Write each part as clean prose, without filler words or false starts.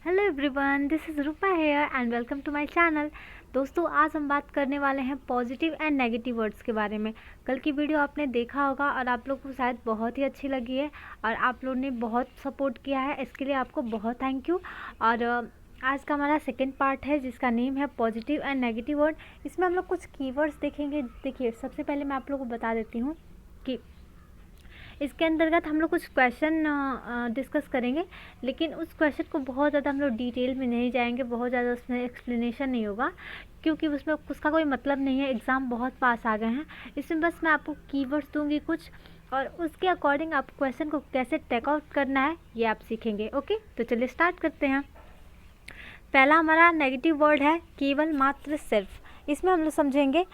Hello everyone, this is Rupa here and welcome to my channel. दोस्तों, आज हम बात करने वाले हैं पॉजिटिव एंड नेगेटिव वर्ड्स के बारे में। कल की वीडियो आपने देखा होगा और आप लोग को शायद बहुत ही अच्छी लगी है और आप लोगों ने बहुत सपोर्ट किया है, इसके लिए आपको बहुत थैंक यू। और आज का हमारा सेकेंड पार्ट है जिसका नेम है पॉजिटिव एंड नेगेटिव वर्ड। इसमें हम लोग कुछ कीवर्ड्स देखेंगे। देखिए, सबसे पहले मैं आप लोगों को बता देती हूँ कि इसके अंतर्गत हम लोग कुछ क्वेश्चन डिस्कस करेंगे, लेकिन उस क्वेश्चन को बहुत ज़्यादा हम लोग डिटेल में नहीं जाएंगे, बहुत ज़्यादा उसमें एक्सप्लेनेशन नहीं होगा क्योंकि उसमें उसका कोई मतलब नहीं है। एग्ज़ाम बहुत पास आ गए हैं, इसमें बस मैं आपको कीवर्ड्स दूंगी कुछ और उसके अकॉर्डिंग आप क्वेश्चन को कैसे टेक आउट करना है ये आप सीखेंगे। ओके, तो चलिए स्टार्ट करते हैं। पहला हमारा नेगेटिव वर्ड है केवल, मात्र, सिर्फ। इसमें हम लोग समझेंगे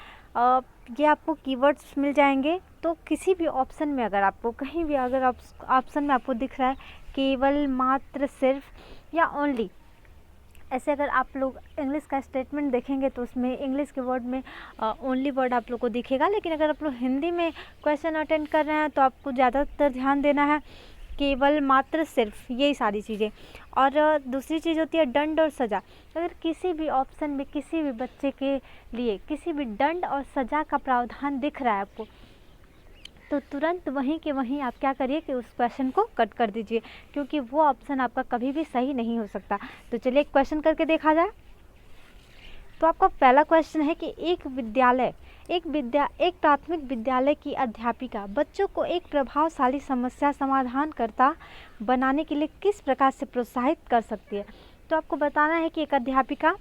ये आपको कीवर्ड्स मिल जाएंगे, तो किसी भी ऑप्शन में अगर आपको कहीं भी अगर ऑप्शन में आपको दिख रहा है केवल, मात्र, सिर्फ या ओनली, ऐसे अगर आप लोग इंग्लिश का स्टेटमेंट देखेंगे तो उसमें इंग्लिश के वर्ड में ओनली वर्ड आप लोग को दिखेगा। लेकिन अगर आप लोग हिंदी में क्वेश्चन अटेंड कर रहे हैं तो आपको ज़्यादातर ध्यान देना है केवल, मात्र, सिर्फ, यही सारी चीज़ें। और दूसरी चीज़ होती है दंड और सज़ा। अगर किसी भी ऑप्शन में किसी भी बच्चे के लिए किसी भी दंड और सज़ा का प्रावधान दिख रहा है आपको, तो तुरंत वहीं के वहीं आप क्या करिए कि उस क्वेश्चन को कट कर दीजिए, क्योंकि वो ऑप्शन आपका कभी भी सही नहीं हो सकता। तो चलिए एक क्वेश्चन करके देखा जाए। तो आपका पहला क्वेश्चन है कि एक प्राथमिक विद्यालय की अध्यापिका बच्चों को एक प्रभावशाली समस्या समाधानकर्ता बनाने के लिए किस प्रकार से प्रोत्साहित कर सकती है। तो आपको बताना है कि एक अध्यापिका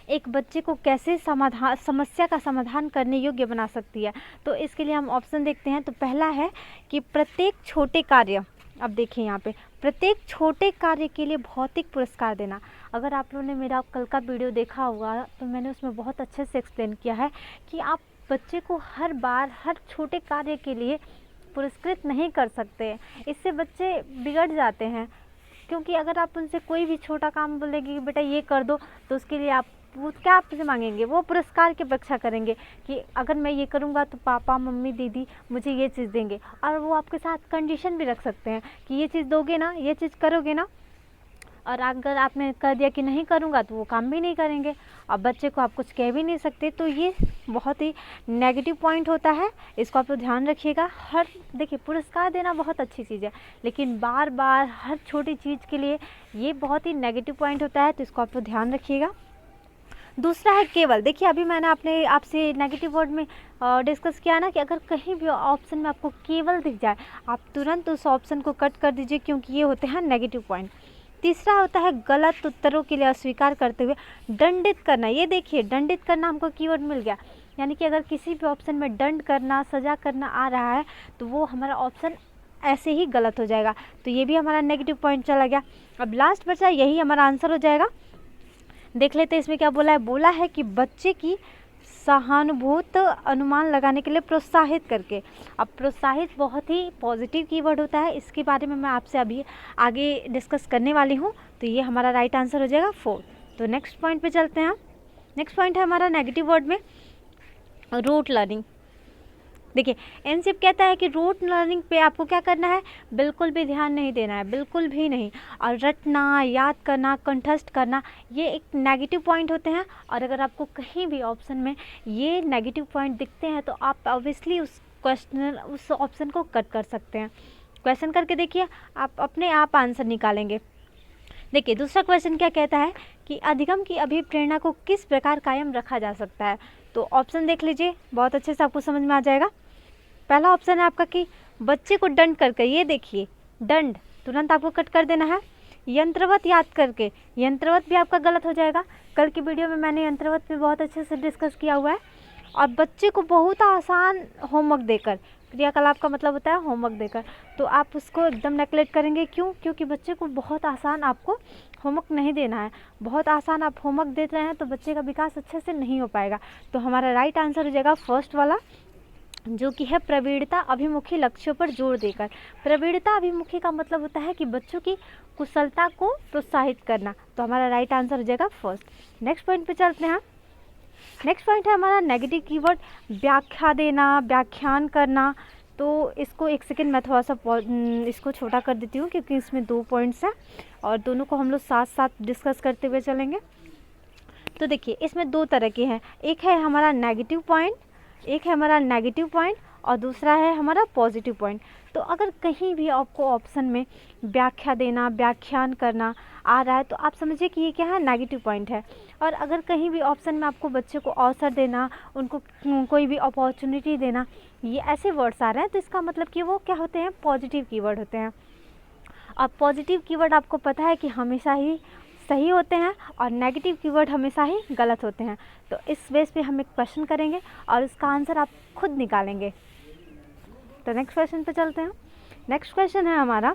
एक बच्चे को कैसे समस्या का समाधान करने योग्य बना सकती है। तो इसके लिए हम ऑप्शन देखते हैं। तो पहला है कि प्रत्येक छोटे कार्य, अब देखिए यहाँ पे, प्रत्येक छोटे कार्य के लिए भौतिक पुरस्कार देना। अगर आप लोगों ने मेरा कल का वीडियो देखा होगा तो मैंने उसमें बहुत अच्छे से एक्सप्लेन किया है कि आप बच्चे को हर बार हर छोटे कार्य के लिए पुरस्कृत नहीं कर सकते, इससे बच्चे बिगड़ जाते हैं। क्योंकि अगर आप उनसे कोई भी छोटा काम बोलेंगे कि बेटा ये कर दो, तो उसके लिए आप वो क्या आपसे मांगेंगे, वो पुरस्कार की अपेक्षा करेंगे कि अगर मैं ये करूँगा तो पापा, मम्मी, दीदी मुझे ये चीज़ देंगे। और वो आपके साथ कंडीशन भी रख सकते हैं कि ये चीज़ दोगे ना, ये चीज़ करोगे ना। और अगर आपने कह दिया कि नहीं करूँगा तो वो काम भी नहीं करेंगे। अब बच्चे को आप कुछ कह भी नहीं सकते। तो ये बहुत ही नेगेटिव पॉइंट होता है, इसको आप लोग ध्यान रखिएगा। देखिए, पुरस्कार देना बहुत अच्छी चीज़ है, लेकिन बार बार हर छोटी चीज़ के लिए ये बहुत ही नेगेटिव पॉइंट होता है, तो इसको आप लोग ध्यान रखिएगा। दूसरा है केवल। देखिए, अभी मैंने आपसे नेगेटिव वर्ड में डिस्कस किया ना कि अगर कहीं भी ऑप्शन में आपको केवल दिख जाए, आप तुरंत उस ऑप्शन को कट कर दीजिए, क्योंकि ये होते हैं नेगेटिव पॉइंट। तीसरा होता है गलत उत्तरों के लिए अस्वीकार करते हुए दंडित करना। ये देखिए, दंडित करना हमको कीवर्ड मिल गया, यानी कि अगर किसी भी ऑप्शन में दंड करना, सजा करना आ रहा है तो वो हमारा ऑप्शन ऐसे ही गलत हो जाएगा। तो ये भी हमारा नेगेटिव पॉइंट चला गया। अब लास्ट बचा, यही हमारा आंसर हो जाएगा। देख लेते हैं इसमें क्या बोला है। बोला है कि बच्चे की सहानुभूत अनुमान लगाने के लिए प्रोत्साहित करके। अब प्रोत्साहित बहुत ही पॉजिटिव कीवर्ड होता है, इसके बारे में मैं आपसे अभी आगे डिस्कस करने वाली हूँ। तो ये हमारा राइट आंसर हो जाएगा 4। तो नेक्स्ट पॉइंट पे चलते हैं। नेक्स्ट पॉइंट है हमारा नेगेटिव वर्ड में रूट लर्निंग। देखिए, एनसीप कहता है कि रूट लर्निंग पे आपको क्या करना है, बिल्कुल भी ध्यान नहीं देना है, बिल्कुल भी नहीं। और रटना, याद करना, कंठस्थ करना, ये एक नेगेटिव पॉइंट होते हैं। और अगर आपको कहीं भी ऑप्शन में ये नेगेटिव पॉइंट दिखते हैं तो आप ऑब्वियसली उस ऑप्शन को कट कर सकते हैं। क्वेश्चन करके देखिए, आप अपने आप आंसर निकालेंगे। देखिए, दूसरा क्वेश्चन क्या कहता है कि अधिगम की अभिप्रेरणा को किस प्रकार कायम रखा जा सकता है। तो ऑप्शन देख लीजिए, बहुत अच्छे से आपको समझ में आ जाएगा। पहला ऑप्शन है आपका कि बच्चे को दंड करके। ये देखिए, दंड तुरंत आपको कट कर देना है। यंत्रवत याद करके, यंत्रवत भी आपका गलत हो जाएगा। कल की वीडियो में मैंने यंत्रवत पे बहुत अच्छे से डिस्कस किया हुआ है। और बच्चे को बहुत आसान होमवर्क देकर, क्रियाकलाप का मतलब होता है होमवर्क देकर, तो आप उसको एकदम नेगलेक्ट करेंगे। क्यों? क्योंकि बच्चे को बहुत आसान आपको होमवर्क नहीं देना है। बहुत आसान आप होमवर्क दे रहे हैं तो बच्चे का विकास अच्छे से नहीं हो पाएगा। तो हमारा राइट आंसर हो जाएगा फर्स्ट वाला, जो कि है प्रवीणता अभिमुखी लक्ष्यों पर जोर देकर। प्रवीणता अभिमुखी का मतलब होता है कि बच्चों की कुशलता को प्रोत्साहित करना। तो हमारा राइट आंसर हो जाएगा फर्स्ट। नेक्स्ट पॉइंट पे चलते हैं। नेक्स्ट पॉइंट है हमारा नेगेटिव कीवर्ड व्याख्या देना, व्याख्यान करना, तो इसको एक सेकेंड मैं थोड़ा सा इसको छोटा कर देती हूँ, क्योंकि इसमें 2 पॉइंट्स हैं और दोनों को हम लोग साथ साथ डिस्कस करते हुए चलेंगे। तो देखिए इसमें 2 तरह के हैं, एक है हमारा नेगेटिव पॉइंट और दूसरा है हमारा पॉजिटिव पॉइंट। तो अगर कहीं भी आपको ऑप्शन में व्याख्या देना, व्याख्यान करना आ रहा है तो आप समझिए कि ये क्या है, नेगेटिव पॉइंट है। और अगर कहीं भी ऑप्शन में आपको बच्चे को अवसर देना, उनको कोई भी अपॉर्चुनिटी देना, ये ऐसे वर्ड्स आ रहे हैं तो इसका मतलब कि वो क्या होते हैं, पॉजिटिव कीवर्ड होते हैं। और पॉजिटिव कीवर्ड आपको पता है कि हमेशा ही सही होते हैं और नेगेटिव कीवर्ड हमेशा ही गलत होते हैं। तो इस बेस पे हम एक क्वेश्चन करेंगे और इसका आंसर आप खुद निकालेंगे। तो नेक्स्ट क्वेश्चन पे चलते हैं। नेक्स्ट क्वेश्चन है हमारा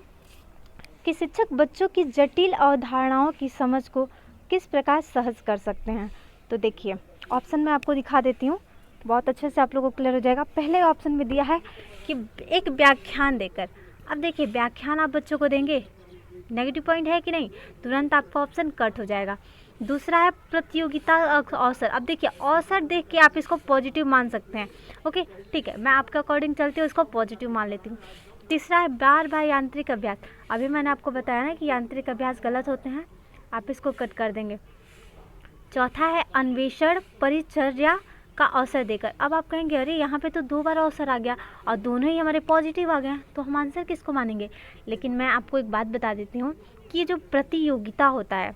कि शिक्षक बच्चों की जटिल अवधारणाओं की समझ को किस प्रकार सहज कर सकते हैं। तो देखिए ऑप्शन में आपको दिखा देती हूँ, बहुत अच्छे से आप लोगों को क्लियर हो जाएगा। पहले ऑप्शन में दिया है कि एक व्याख्यान देकर। अब देखिए व्याख्यान आप बच्चों को देंगे, नेगेटिव पॉइंट है कि नहीं, तुरंत आपका ऑप्शन कट हो जाएगा। दूसरा है प्रतियोगिता अवसर। अब देखिए अवसर देख के आप इसको पॉजिटिव मान सकते हैं, ओके ठीक है, मैं आपके अकॉर्डिंग चलती हूँ, इसको पॉजिटिव मान लेती हूँ। तीसरा है बार बार यांत्रिक अभ्यास। अभी मैंने आपको बताया ना कि यांत्रिक अभ्यास गलत होते हैं, आप इसको कट कर देंगे। चौथा है अन्वेषण परिचर्या का अवसर देकर। अब आप कहेंगे अरे यहाँ पे तो 2 बार अवसर आ गया और दोनों ही हमारे पॉजिटिव आ गए, तो हम आंसर किसको मानेंगे। लेकिन मैं आपको एक बात बता देती हूँ कि ये जो प्रतियोगिता होता है,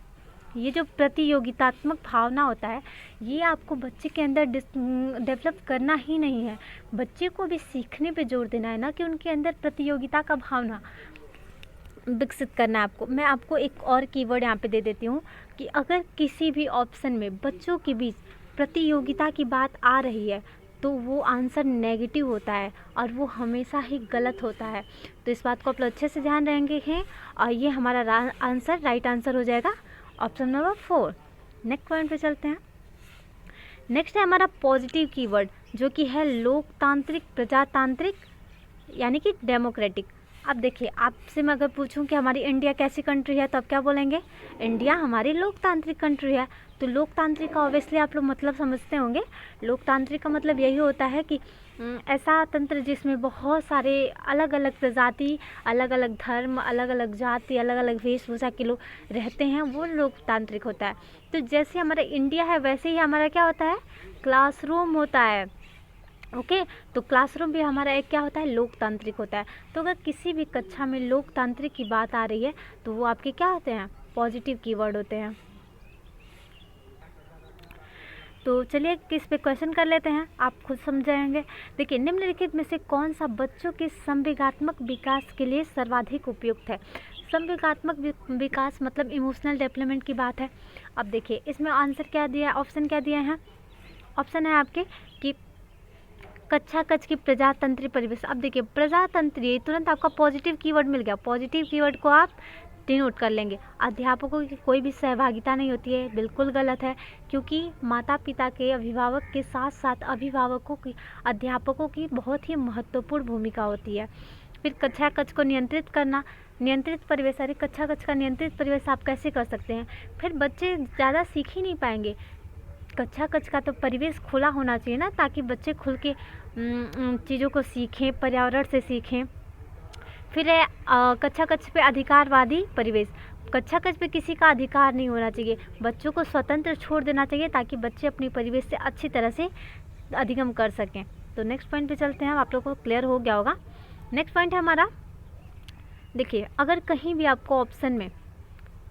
ये जो प्रतियोगितात्मक भावना होता है, ये आपको बच्चे के अंदर डेवलप करना ही नहीं है, बच्चे को भी सीखने पे जोर देना है ना, कि उनके अंदर प्रतियोगिता का भावना विकसित करना है आपको। मैं आपको एक और कीवर्ड यहाँ पे दे देती हूँ कि अगर किसी भी ऑप्शन में बच्चों के बीच प्रतियोगिता की बात आ रही है तो वो आंसर नेगेटिव होता है और वो हमेशा ही गलत होता है। तो इस बात को आप लोग अच्छे से ध्यान रहेंगे हैं और ये हमारा आंसर राइट आंसर हो जाएगा ऑप्शन नंबर 4। नेक्स्ट पॉइंट पे चलते हैं। नेक्स्ट है हमारा पॉजिटिव कीवर्ड, जो कि है लोकतांत्रिक, प्रजातांत्रिक यानी कि डेमोक्रेटिक। अब देखिए आपसे मैं अगर पूछूं कि हमारी इंडिया कैसी कंट्री है तो आप क्या बोलेंगे, इंडिया हमारी लोकतांत्रिक कंट्री है। तो लोकतांत्रिक का ऑब्वियसली आप लोग मतलब समझते होंगे। लोकतांत्रिक का मतलब यही होता है कि ऐसा तंत्र जिसमें बहुत सारे अलग अलग प्रजाति, अलग अलग धर्म, अलग अलग जाति, अलग अलग वेशभूषा के लोग रहते हैं, वो लोकतांत्रिक होता है। तो जैसे हमारा इंडिया है वैसे ही हमारा क्या होता है, क्लासरूम होता है, ओके तो क्लासरूम भी हमारा एक क्या होता है, लोकतांत्रिक होता है। तो अगर किसी भी कक्षा में लोकतांत्रिक की बात आ रही है तो वो आपके क्या होते हैं, पॉजिटिव कीवर्ड होते हैं। तो चलिए किस पे क्वेश्चन कर लेते हैं, आप खुद समझाएंगे। देखिए निम्नलिखित में से कौन सा बच्चों के संवेगात्मक विकास के लिए सर्वाधिक उपयुक्त है। संवेगात्मक विकास मतलब इमोशनल डेवलपमेंट की बात है। अब देखिए इसमें आंसर क्या दिया है, ऑप्शन क्या दिए हैं, ऑप्शन है आपके कि कक्षा कक्ष की प्रजातंत्री परिवेश। अब देखिए प्रजातंत्री, तुरंत आपका पॉजिटिव कीवर्ड मिल गया, पॉजिटिव कीवर्ड को आप डिनोट कर लेंगे। अध्यापकों की कोई भी सहभागिता नहीं होती है, बिल्कुल गलत है, क्योंकि माता पिता के, अभिभावक के साथ साथ अभिभावकों की, अध्यापकों की बहुत ही महत्वपूर्ण भूमिका होती है। फिर कक्षा कक्ष को नियंत्रित करना, नियंत्रित परिवेश, अरे कक्षा कक्ष का नियंत्रित परिवेश आप कैसे कर सकते हैं, फिर बच्चे ज़्यादा सीख ही नहीं पाएंगे। कक्षा कक्ष का तो परिवेश खुला होना चाहिए ना, ताकि बच्चे खुल के चीज़ों को सीखें, पर्यावरण से सीखें। फिर है कक्षा कक्ष पे अधिकारवादी परिवेश, कक्षा कक्ष पे किसी का अधिकार नहीं होना चाहिए, बच्चों को स्वतंत्र छोड़ देना चाहिए ताकि बच्चे अपनी परिवेश से अच्छी तरह से अधिगम कर सकें। तो नेक्स्ट पॉइंट पे चलते हैं, आप लोगों को क्लियर हो गया होगा। नेक्स्ट पॉइंट है हमारा, देखिए अगर कहीं भी आपको ऑप्शन में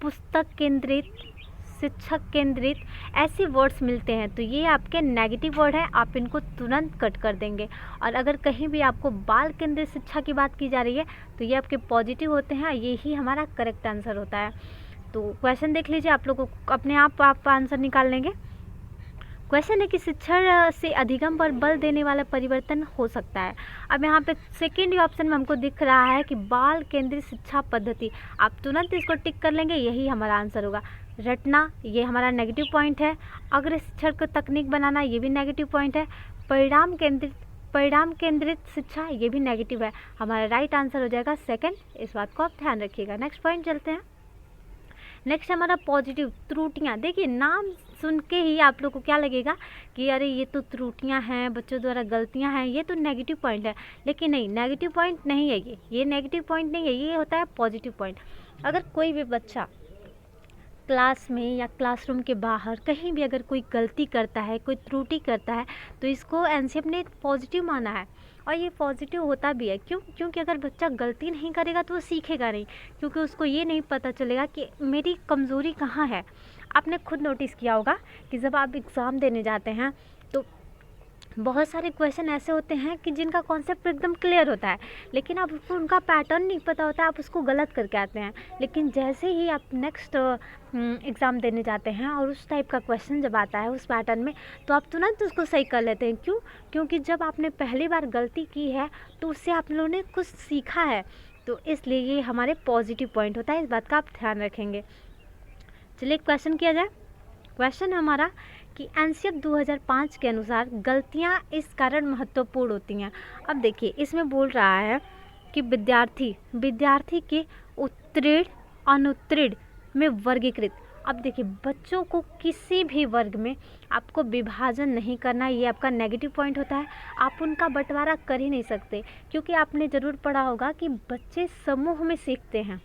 पुस्तक केंद्रित, शिक्षक केंद्रित ऐसे वर्ड्स मिलते हैं तो ये आपके नेगेटिव वर्ड है, आप इनको तुरंत कट कर देंगे। और अगर कहीं भी आपको बाल केंद्रित शिक्षा की बात की जा रही है तो ये आपके पॉजिटिव होते हैं, ये ही हमारा करेक्ट आंसर होता है। तो क्वेश्चन देख लीजिए, आप लोगों को अपने आप आंसर निकाल लेंगे। क्वेश्चन है कि शिक्षण से अधिगम पर बल देने वाला परिवर्तन हो सकता है। अब यहाँ पे सेकेंड ऑप्शन में हमको दिख रहा है कि बाल केंद्रित शिक्षा पद्धति, आप तुरंत इसको टिक कर लेंगे, यही हमारा आंसर होगा। रटना, ये हमारा नेगेटिव पॉइंट है। अग्र शिक्षण को तकनीक बनाना, ये भी नेगेटिव पॉइंट है। परिणाम केंद्रित शिक्षा, ये भी नेगेटिव है, हमारा राइट आंसर हो जाएगा सेकंड, इस बात को आप ध्यान रखिएगा। नेक्स्ट पॉइंट चलते हैं। नेक्स्ट हमारा पॉजिटिव, त्रुटियाँ। देखिए नाम सुन के ही आप लोग को क्या लगेगा कि अरे ये तो त्रुटियां हैं, बच्चों द्वारा गलतियां हैं, ये तो नेगेटिव पॉइंट है। लेकिन नहीं, नेगेटिव पॉइंट नहीं है ये नेगेटिव पॉइंट नहीं है, ये होता है पॉजिटिव पॉइंट। अगर कोई भी बच्चा क्लास में या क्लासरूम के बाहर कहीं भी अगर कोई गलती करता है, कोई त्रुटि करता है, तो इसको एनसीएफ ने पॉजिटिव माना है। और ये पॉजिटिव होता भी है, क्योंकि अगर बच्चा गलती नहीं करेगा तो वो सीखेगा नहीं, क्योंकि उसको ये नहीं पता चलेगा कि मेरी कमज़ोरी कहाँ है। आपने खुद नोटिस किया होगा कि जब आप एग्ज़ाम देने जाते हैं तो बहुत सारे क्वेश्चन ऐसे होते हैं कि जिनका कॉन्सेप्ट एकदम क्लियर होता है, लेकिन आप उसको उनका पैटर्न नहीं पता होता है, आप उसको गलत करके आते हैं। लेकिन जैसे ही आप नेक्स्ट एग्ज़ाम देने जाते हैं और उस टाइप का क्वेश्चन जब आता है उस पैटर्न में, तो आप तुरंत उसको सही कर लेते हैं। क्यों? क्योंकि जब आपने पहली बार गलती की है तो उससे आप लोगों ने कुछ सीखा है, तो इसलिए ये हमारे पॉजिटिव पॉइंट होता है। इस बात का आप ध्यान रखेंगे। चलिए क्वेश्चन किया जाए। क्वेश्चन है हमारा कि एनसीएफ 2005 के अनुसार गलतियां इस कारण महत्वपूर्ण होती हैं। अब देखिए, इसमें बोल रहा है कि विद्यार्थी के उत्तीर्ण अनुत्तीर्ण में वर्गीकृत। अब देखिए, बच्चों को किसी भी वर्ग में आपको विभाजन नहीं करना है, ये आपका नेगेटिव पॉइंट होता है। आप उनका बंटवारा कर ही नहीं सकते, क्योंकि आपने ज़रूर पढ़ा होगा कि बच्चे समूह में सीखते हैं,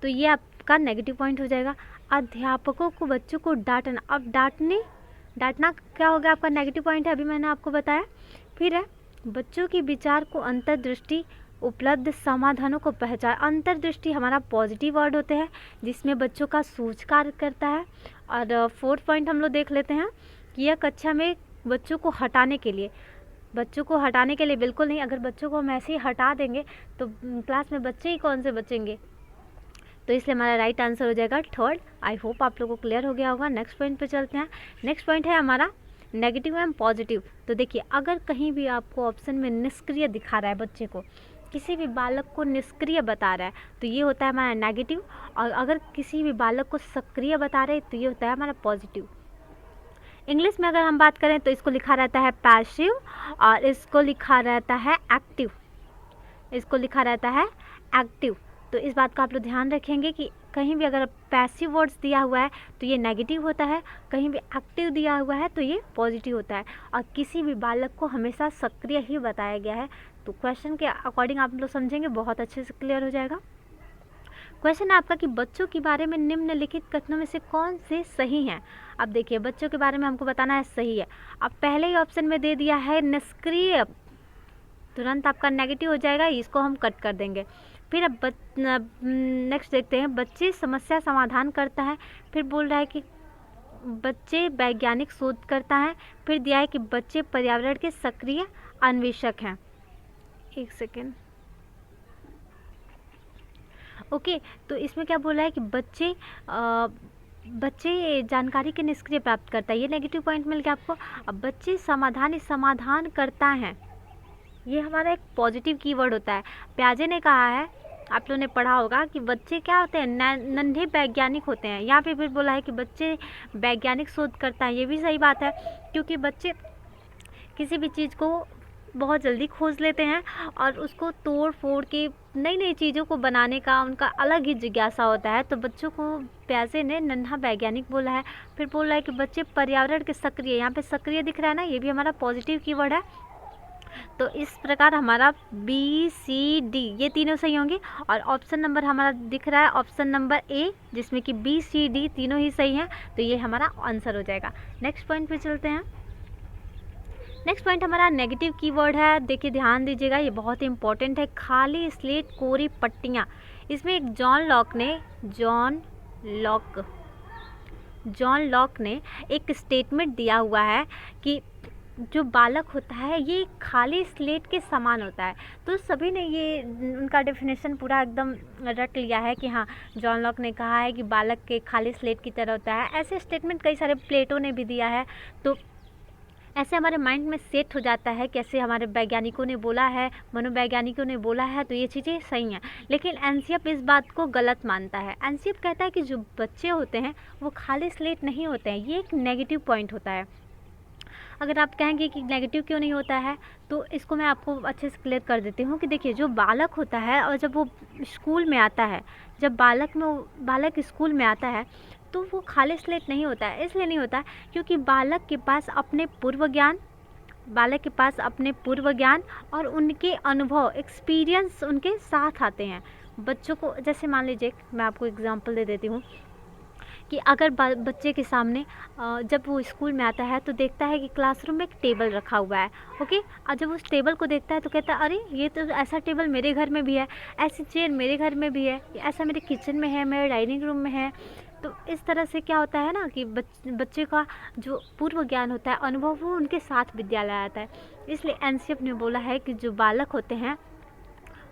तो ये आपका नेगेटिव पॉइंट हो जाएगा। अध्यापकों को बच्चों को डांटना, अब डांटना क्या हो गया, आपका नेगेटिव पॉइंट है, अभी मैंने आपको बताया। फिर है बच्चों के विचार को अंतर्दृष्टि उपलब्ध समाधानों को पहचान। अंतर्दृष्टि हमारा पॉजिटिव वर्ड होते हैं, जिसमें बच्चों का सोच कार्य करता है। और फोर्थ पॉइंट हम लोग देख लेते हैं कि यह कक्षा में बच्चों को हटाने के लिए बिल्कुल नहीं। अगर बच्चों को हम ऐसे ही हटा देंगे तो क्लास में बच्चे ही कौन से बचेंगे, तो इसलिए हमारा राइट आंसर हो जाएगा थर्ड। आई होप आप लोगों को क्लियर हो गया होगा। नेक्स्ट पॉइंट पे चलते हैं। नेक्स्ट पॉइंट है हमारा नेगेटिव एंड पॉजिटिव। तो देखिए, अगर कहीं भी आपको ऑप्शन में निष्क्रिय दिखा रहा है, बच्चे को, किसी भी बालक को निष्क्रिय बता रहा है, तो ये होता है हमारा नेगेटिव। और अगर किसी भी बालक को सक्रिय बता रहे हैं तो ये होता है हमारा पॉजिटिव। इंग्लिश में अगर हम बात करें तो इसको लिखा रहता है पैसिव और इसको लिखा रहता है एक्टिव। तो इस बात का आप लोग ध्यान रखेंगे कि कहीं भी अगर पैसिव वर्ड्स दिया हुआ है तो ये नेगेटिव होता है, कहीं भी एक्टिव दिया हुआ है तो ये पॉजिटिव होता है। और किसी भी बालक को हमेशा सक्रिय ही बताया गया है। तो क्वेश्चन के अकॉर्डिंग आप लोग समझेंगे, बहुत अच्छे से क्लियर हो जाएगा। क्वेश्चन है आपका कि बच्चों के बारे में निम्नलिखित कथनों में से कौन से सही हैं। अब देखिए, बच्चों के बारे में हमको बताना है सही है। अब पहले ही ऑप्शन में दे दिया है निष्क्रिय, तुरंत आपका नेगेटिव हो जाएगा, इसको हम कट कर देंगे। फिर अब नेक्स्ट देखते हैं, बच्चे समस्या समाधान करता है। फिर बोल रहा है कि बच्चे वैज्ञानिक शोध करता है। फिर दिया है कि बच्चे पर्यावरण के सक्रिय अन्वेषक हैं। एक सेकेंड, ओके। तो इसमें क्या बोला है कि बच्चे जानकारी के निष्क्रिय प्राप्त करता है, ये नेगेटिव पॉइंट मिल गया आपको। अब बच्चे समाधान करता है, ये हमारा एक पॉजिटिव कीवर्ड होता है। प्याजे ने कहा है, आप लोगों ने पढ़ा होगा कि बच्चे क्या होते हैं, नन्हे वैज्ञानिक होते हैं। यहाँ पे फिर बोला है कि बच्चे वैज्ञानिक शोध करता है, ये भी सही बात है, क्योंकि बच्चे किसी भी चीज़ को बहुत जल्दी खोज लेते हैं और उसको तोड़ फोड़ के नई नई चीज़ों को बनाने का उनका अलग ही जिज्ञासा होता है। तो बच्चों को प्याजे ने नन्हा वैज्ञानिक बोला है। फिर बोल रहा है कि बच्चे पर्यावरण के सक्रिय, यहाँ पे सक्रिय दिख रहा है ना, ये भी हमारा पॉजिटिव कीवर्ड है। तो इस प्रकार हमारा BCD ये तीनों सही होंगे। और ऑप्शन नंबर हमारा दिख रहा है ऑप्शन नंबर A, जिसमें कि BCD तीनों ही सही हैं, तो ये हमारा आंसर हो जाएगा। नेक्स्ट पॉइंट पे चलते हैं। नेक्स्ट पॉइंट हमारा नेगेटिव कीवर्ड है। देखिए, ध्यान दीजिएगा, ये बहुत ही इंपॉर्टेंट है। खाली स्लेट कोरी पट्टियाँ। इसमें एक जॉन लॉक ने एक स्टेटमेंट दिया हुआ है कि जो बालक होता है ये खाली स्लेट के समान होता है। तो सभी ने ये उनका डेफिनेशन पूरा एकदम रट लिया है कि हाँ, जॉन लॉक ने कहा है कि बालक के खाली स्लेट की तरह होता है। ऐसे स्टेटमेंट कई सारे प्लेटो ने भी दिया है। तो ऐसे हमारे माइंड में सेट हो जाता है, कैसे हमारे वैज्ञानिकों ने बोला है, मनोवैज्ञानिकों ने बोला है, तो ये चीज़ें सही हैं। लेकिन एनसीएफ इस बात को गलत मानता है। एनसीएफ कहता है कि जो बच्चे होते हैं वो खाली स्लेट नहीं होते हैं, ये एक नेगेटिव पॉइंट होता है। अगर आप कहेंगे कि नेगेटिव क्यों नहीं होता है, तो इसको मैं आपको अच्छे से क्लियर कर देती हूँ कि देखिए, जो बालक होता है और जब वो स्कूल में आता है, जब बालक स्कूल में आता है तो वो खाली स्लेट नहीं होता है। इसलिए नहीं होता है क्योंकि बालक के पास अपने पूर्व ज्ञान और उनके अनुभव, एक्सपीरियंस उनके साथ आते हैं। बच्चों को, जैसे मान लीजिए, मैं आपको एग्जांपल दे देती हूँ कि अगर बच्चे के सामने जब वो स्कूल में आता है तो देखता है कि क्लासरूम में एक टेबल रखा हुआ है, ओके। और जब उस टेबल को देखता है तो कहता है, अरे ये तो ऐसा टेबल मेरे घर में भी है, ऐसी चेयर मेरे घर में भी है, ऐसा मेरे किचन में है, मेरे डाइनिंग रूम में है। तो इस तरह से क्या होता है ना कि बच्चे का जो पूर्व ज्ञान होता है, अनुभव, वो उनके साथ विद्यालय आता है। इसलिए एनसीएफ ने बोला है कि जो बालक होते हैं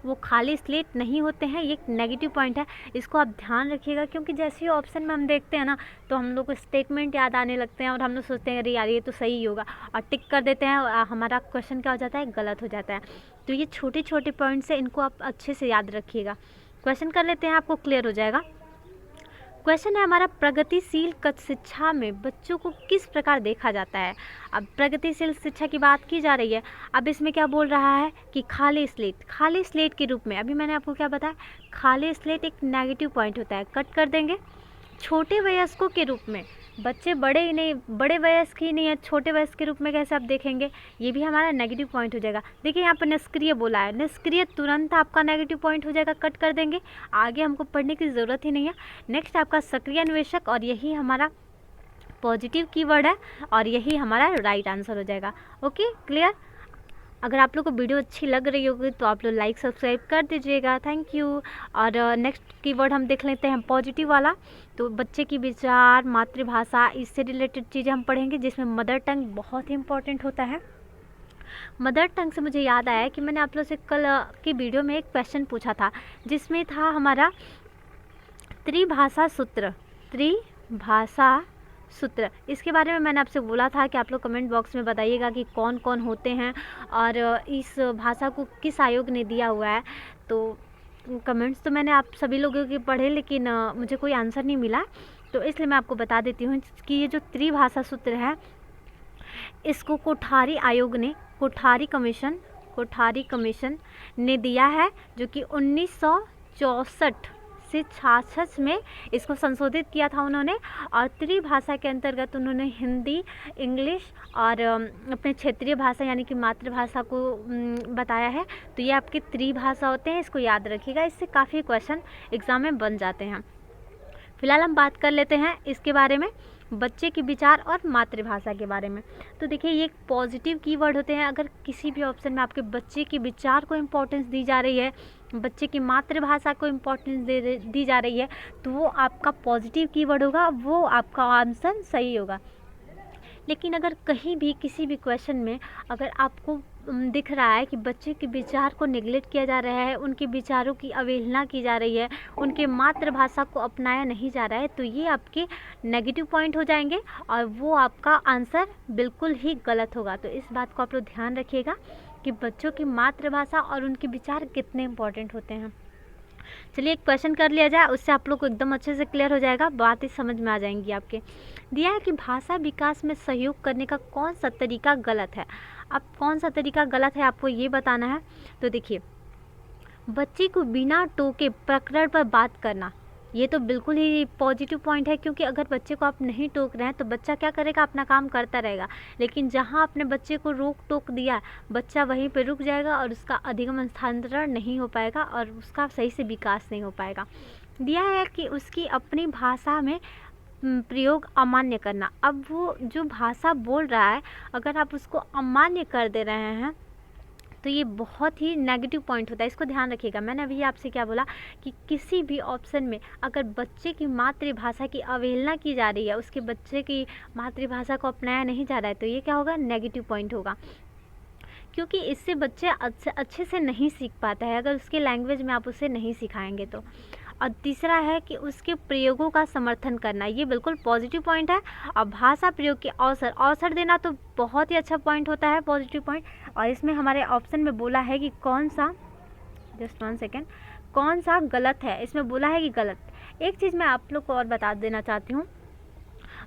वो खाली स्लेट नहीं होते हैं। ये एक नेगेटिव पॉइंट है, इसको आप ध्यान रखिएगा, क्योंकि जैसे ही ऑप्शन में हम देखते हैं ना तो हम लोग को स्टेटमेंट याद आने लगते हैं और हम लोग सोचते हैं अरे यार ये तो सही होगा, और टिक कर देते हैं और हमारा क्वेश्चन क्या हो जाता है, गलत हो जाता है। तो ये छोटे छोटे पॉइंट्स है, इनको आप अच्छे से याद रखिएगा। क्वेश्चन कर लेते हैं, आपको क्लियर हो जाएगा। क्वेश्चन है हमारा, प्रगतिशील शिक्षा में बच्चों को किस प्रकार देखा जाता है। अब प्रगतिशील शिक्षा की बात की जा रही है। अब इसमें क्या बोल रहा है कि खाली स्लेट के रूप में। अभी मैंने आपको क्या बताया, खाली स्लेट एक नेगेटिव पॉइंट होता है, कट कर देंगे। छोटे वयस्कों के रूप में, बच्चे बड़े ही नहीं, बड़े वयस्क ही नहीं है, छोटे वयस्क के रूप में कैसे आप देखेंगे, ये भी हमारा नेगेटिव पॉइंट हो जाएगा। देखिए यहाँ पर निष्क्रिय बोला है, निष्क्रिय तुरंत आपका नेगेटिव पॉइंट हो जाएगा, कट कर देंगे, आगे हमको पढ़ने की ज़रूरत ही नहीं है। नेक्स्ट आपका सक्रिय अन्वेषक, और यही हमारा पॉजिटिव कीवर्ड है और यही हमारा राइट आंसर हो जाएगा। Okay, clear. अगर आप लोग को वीडियो अच्छी लग रही होगी तो आप लोग लाइक सब्सक्राइब कर दीजिएगा, थैंक यू। और नेक्स्ट कीवर्ड हम देख लेते हैं पॉजिटिव वाला। तो बच्चे की विचार, मातृभाषा, इससे रिलेटेड चीज़ें हम पढ़ेंगे, जिसमें मदर टंग बहुत ही इंपॉर्टेंट होता है। मदर टंग से मुझे याद आया कि मैंने आप लोग से कल की वीडियो में एक क्वेश्चन पूछा था, जिसमें था हमारा त्रिभाषा सूत्र। इसके बारे में मैंने आपसे बोला था कि आप लोग कमेंट बॉक्स में बताइएगा कि कौन कौन होते हैं और इस भाषा को किस आयोग ने दिया हुआ है। तो कमेंट्स तो मैंने आप सभी लोगों के पढ़े, लेकिन मुझे कोई आंसर नहीं मिला, तो इसलिए मैं आपको बता देती हूँ कि ये जो त्रिभाषा सूत्र है, इसको कोठारी आयोग ने, कोठारी कमीशन ने दिया है, जो कि 1964 से 66 में इसको संशोधित किया था उन्होंने। और त्रिभाषा के अंतर्गत उन्होंने हिंदी, इंग्लिश और अपने क्षेत्रीय भाषा यानी कि मातृभाषा को बताया है। तो ये आपके त्रिभाषा होते हैं, इसको याद रखिएगा, इससे काफ़ी क्वेश्चन एग्ज़ाम में बन जाते हैं। फिलहाल हम बात कर लेते हैं इसके बारे में, बच्चे के विचार और मातृभाषा के बारे में। तो देखिए ये एक पॉजिटिव कीवर्ड होते हैं। अगर किसी भी ऑप्शन में आपके बच्चे के विचार को इम्पोर्टेंस दी जा रही है, बच्चे की मातृभाषा को इम्पोर्टेंस दी जा रही है, तो वो आपका पॉजिटिव कीवर्ड होगा, वो आपका आंसर सही होगा। लेकिन अगर कहीं भी किसी भी क्वेश्चन में अगर आपको दिख रहा है कि बच्चे के विचार को निगलेक्ट किया जा रहा है, उनके विचारों की अवहेलना की जा रही है, उनके मातृभाषा को अपनाया नहीं जा रहा है, तो ये आपके नेगेटिव पॉइंट हो जाएंगे और वो आपका आंसर बिल्कुल ही गलत होगा। तो इस बात को आप लोग ध्यान रखिएगा कि बच्चों की मातृभाषा और उनके विचार कितने इंपॉर्टेंट होते हैं। चलिए एक क्वेश्चन कर लिया जाए, उससे आप लोग को एकदम अच्छे से क्लियर हो जाएगा, बातें समझ में आ जाएंगी आपके। दिया है कि भाषा विकास में सहयोग करने का कौन सा तरीका गलत है। अब कौन सा तरीका गलत है आपको ये बताना है। तो देखिए, बच्चे को बिना टोके प्रकरण पर बात करना, ये तो बिल्कुल ही पॉजिटिव पॉइंट है, क्योंकि अगर बच्चे को आप नहीं टोक रहे हैं तो बच्चा क्या करेगा, अपना काम करता रहेगा। लेकिन जहाँ आपने बच्चे को रोक टोक दिया, बच्चा वहीं पे रुक जाएगा और उसका अधिगम स्थानांतरण नहीं हो पाएगा और उसका सही से विकास नहीं हो पाएगा। दिया है कि उसकी अपनी भाषा में प्रयोग अमान्य करना। अब वो जो भाषा बोल रहा है, अगर आप उसको अमान्य कर दे रहे हैं तो ये बहुत ही नेगेटिव पॉइंट होता है, इसको ध्यान रखिएगा। मैंने अभी आपसे क्या बोला कि किसी भी ऑप्शन में अगर बच्चे की मातृभाषा की अवहेलना की जा रही है, उसके बच्चे की मातृभाषा को अपनाया नहीं जा रहा है, तो ये क्या होगा, नेगेटिव पॉइंट होगा, क्योंकि इससे बच्चे अच्छे से नहीं सीख पाता है अगर उसके लैंग्वेज में आप उसे नहीं सिखाएंगे तो। और तीसरा है कि उसके प्रयोगों का समर्थन करना, ये बिल्कुल पॉजिटिव पॉइंट है। और भाषा प्रयोग के अवसर देना तो बहुत ही अच्छा पॉइंट होता है, पॉजिटिव पॉइंट। और इसमें हमारे ऑप्शन में बोला है कि कौन सा, जस्ट 1 सेकेंड, कौन सा गलत है, इसमें बोला है कि गलत। एक चीज़ मैं आप लोग को और बता देना चाहती हूँ,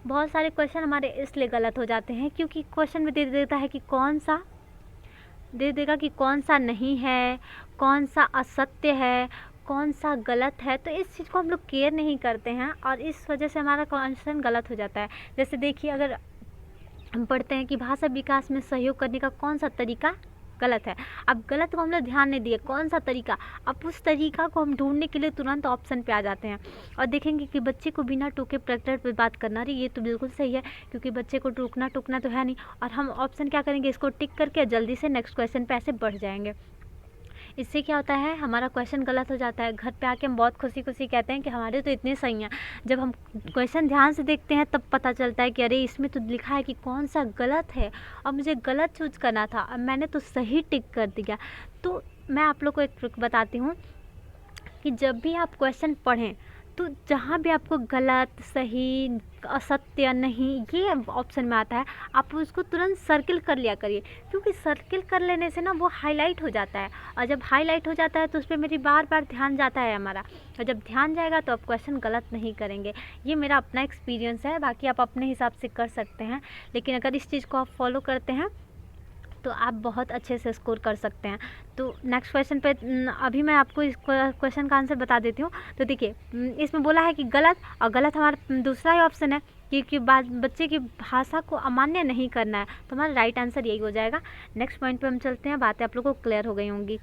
बहुत सारे क्वेश्चन हमारे इसलिए गलत हो जाते हैं क्योंकि क्वेश्चन में दे देता है कि कौन सा, दे देगा कि कौन सा नहीं है, कौन सा असत्य है, कौन सा गलत है, तो इस चीज़ को हम लोग केयर नहीं करते हैं और इस वजह से हमारा क्वेश्चन गलत हो जाता है। जैसे देखिए, अगर हम पढ़ते हैं कि भाषा विकास में सहयोग करने का कौन सा तरीका गलत है। अब गलत को हम लोग ध्यान नहीं दिए, कौन सा तरीका, अब उस तरीका को हम ढूंढने के लिए तुरंत ऑप्शन पे आ जाते हैं और देखेंगे कि बच्चे को बिना टोके प्रैक्टिस पे बात करना, अरे ये तो बिल्कुल सही है क्योंकि बच्चे को टोकना तो है नहीं, और हम ऑप्शन क्या करेंगे, इसको टिक करके जल्दी से नेक्स्ट क्वेश्चन पे ऐसे बढ़ जाएंगे। इससे क्या होता है, हमारा क्वेश्चन गलत हो जाता है। घर पे आके हम बहुत खुशी खुशी कहते हैं कि हमारे तो इतने सही हैं। जब हम क्वेश्चन ध्यान से देखते हैं तब पता चलता है कि अरे इसमें तो लिखा है कि कौन सा गलत है और मुझे गलत चूज करना था, अब मैंने तो सही टिक कर दिया। तो मैं आप लोग को एक ट्रिक बताती हूँ कि जब भी आप क्वेश्चन पढ़ें तो जहाँ भी आपको गलत, सही, असत्य, नहीं, ये ऑप्शन में आता है, आप उसको तुरंत सर्किल कर लिया करिए, क्योंकि सर्किल कर लेने से ना वो हाईलाइट हो जाता है और जब हाईलाइट हो जाता है तो उस पर मेरी बार बार ध्यान जाता है हमारा, और जब ध्यान जाएगा तो आप क्वेश्चन गलत नहीं करेंगे। ये मेरा अपना एक्सपीरियंस है, बाकी आप अपने हिसाब से कर सकते हैं, लेकिन अगर इस चीज़ को आप फॉलो करते हैं तो आप बहुत अच्छे से स्कोर कर सकते हैं। तो नेक्स्ट क्वेश्चन पे अभी मैं आपको इस क्वेश्चन का आंसर बता देती हूँ। तो देखिए, इसमें बोला है कि गलत, और गलत हमारा दूसरा ही ऑप्शन है कि बच्चे की भाषा को अमान्य नहीं करना है, तो हमारा राइट आंसर यही हो जाएगा। नेक्स्ट पॉइंट पे हम चलते हैं, बातें आप लोगों को क्लियर हो गई होंगी।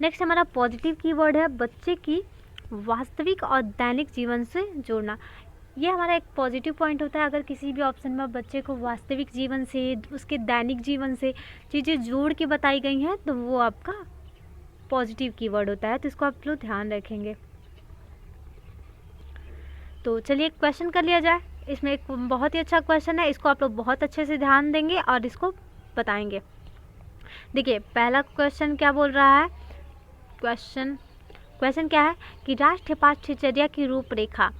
नेक्स्ट हमारा पॉजिटिव कीवर्ड है बच्चे की वास्तविक और दैनिक जीवन से जोड़ना। ये हमारा एक पॉजिटिव पॉइंट होता है। अगर किसी भी ऑप्शन में बच्चे को वास्तविक जीवन से, उसके दैनिक जीवन से चीज़ें जोड़ के बताई गई हैं तो वो आपका पॉजिटिव कीवर्ड होता है, तो इसको आप लोग ध्यान रखेंगे। तो चलिए एक क्वेश्चन कर लिया जाए। इसमें एक बहुत ही अच्छा क्वेश्चन है, इसको आप लोग बहुत अच्छे से ध्यान देंगे और इसको बताएंगे। देखिए पहला क्वेश्चन क्या बोल रहा है, क्वेश्चन क्या है कि राष्ट्रीय पाठ्यचर्या की रूपरेखा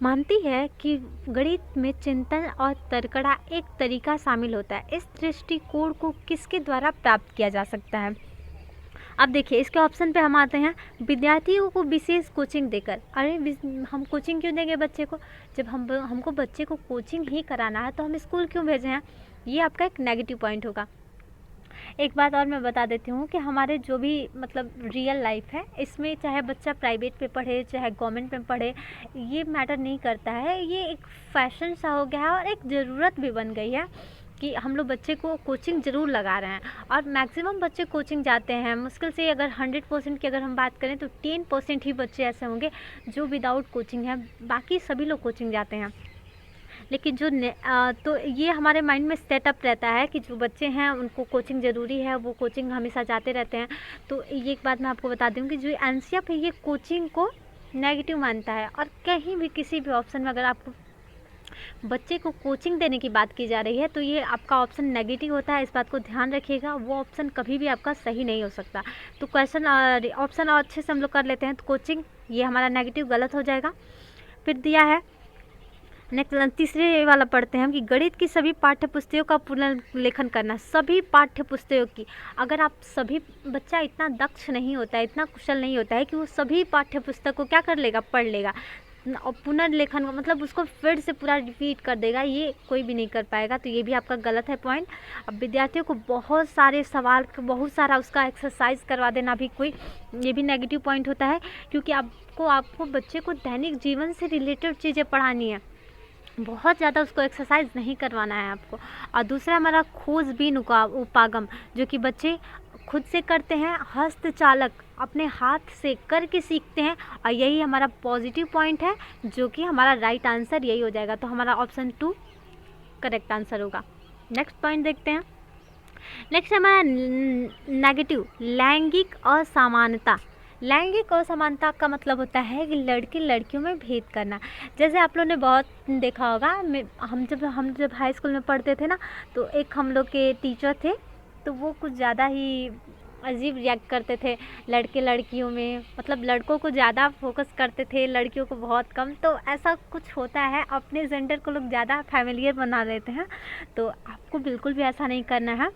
मानती है कि गणित में चिंतन और तर्कड़ा एक तरीका शामिल होता है। इस दृष्टिकोण को किसके द्वारा प्राप्त किया जा सकता है। अब देखिए इसके ऑप्शन पे हम आते हैं, विद्यार्थियों को विशेष कोचिंग देकर। अरे हम कोचिंग क्यों देंगे बच्चे को, जब हमको बच्चे को कोचिंग ही कराना है तो हम स्कूल क्यों भेजे हैं, ये आपका एक नेगेटिव पॉइंट होगा। एक बात और मैं बता देती हूँ कि हमारे जो भी मतलब रियल लाइफ है, इसमें चाहे बच्चा प्राइवेट पे पढ़े चाहे गवर्नमेंट में पढ़े, ये मैटर नहीं करता है। ये एक फैशन सा हो गया है और एक ज़रूरत भी बन गई है कि हम लोग बच्चे को कोचिंग ज़रूर लगा रहे हैं, और मैक्सिमम बच्चे कोचिंग जाते हैं। मुश्किल से अगर 100% की अगर हम बात करें तो 10% ही बच्चे ऐसे होंगे जो विदाउट कोचिंग है, बाकी सभी लोग कोचिंग जाते हैं। लेकिन तो ये हमारे माइंड में सेटअप रहता है कि जो बच्चे हैं उनको कोचिंग ज़रूरी है, वो कोचिंग हमेशा जाते रहते हैं। तो ये एक बात मैं आपको बता दूँ कि जो एनसीएफ है ये कोचिंग को नेगेटिव मानता है, और कहीं भी किसी भी ऑप्शन में अगर आपको बच्चे को कोचिंग देने की बात की जा रही है तो ये आपका ऑप्शन नेगेटिव होता है। इस बात को ध्यान रखिएगा, वो ऑप्शन कभी भी आपका सही नहीं हो सकता। तो क्वेश्चन ऑप्शन अच्छे से हम लोग कर लेते हैं। तो कोचिंग ये हमारा नेगेटिव गलत हो जाएगा। फिर दिया है नेक्स्ट तीसरे वाला पढ़ते हैं हम कि गणित की सभी पाठ्य पुस्तकों का पुनर्लेखन करना। सभी पाठ्य पुस्तकों की, अगर आप सभी, बच्चा इतना दक्ष नहीं होता है, इतना कुशल नहीं होता है कि वो सभी पाठ्य पुस्तक को क्या कर लेगा, पढ़ लेगा, और पुनर्लेखन मतलब उसको फिर से पूरा रिपीट कर देगा, ये कोई भी नहीं कर पाएगा। तो ये भी आपका गलत है पॉइंट। अब विद्यार्थियों को बहुत सारे सवाल, बहुत सारा उसका एक्सरसाइज करवा देना भी कोई, ये भी नेगेटिव पॉइंट होता है, क्योंकि आपको बच्चे को दैनिक जीवन से रिलेटेड चीज़ें पढ़ानी है, बहुत ज़्यादा उसको एक्सरसाइज नहीं करवाना है आपको। और दूसरा हमारा खोजबीन उपागम, जो कि बच्चे खुद से करते हैं, हस्तचालक अपने हाथ से करके सीखते हैं, और यही हमारा पॉजिटिव पॉइंट है, जो कि हमारा राइट आंसर यही हो जाएगा। तो हमारा ऑप्शन 2 करेक्ट आंसर होगा। नेक्स्ट पॉइंट देखते हैं। नेक्स्ट हमारा नेगेटिव, लैंगिक असमानता। लैंगिक असमानता का मतलब होता है कि लड़के लड़कियों में भेद करना। जैसे आप लोगों ने बहुत देखा होगा, हम जब हाई स्कूल में पढ़ते थे ना, तो एक हम लोग के टीचर थे, तो वो कुछ ज़्यादा ही अजीब रिएक्ट करते थे लड़के लड़कियों में, मतलब लड़कों को ज़्यादा फोकस करते थे, लड़कियों को बहुत कम। तो ऐसा कुछ होता है, अपने जेंडर को लोग ज़्यादा फैमिलियर बना लेते हैं, तो आपको बिल्कुल भी ऐसा नहीं करना है।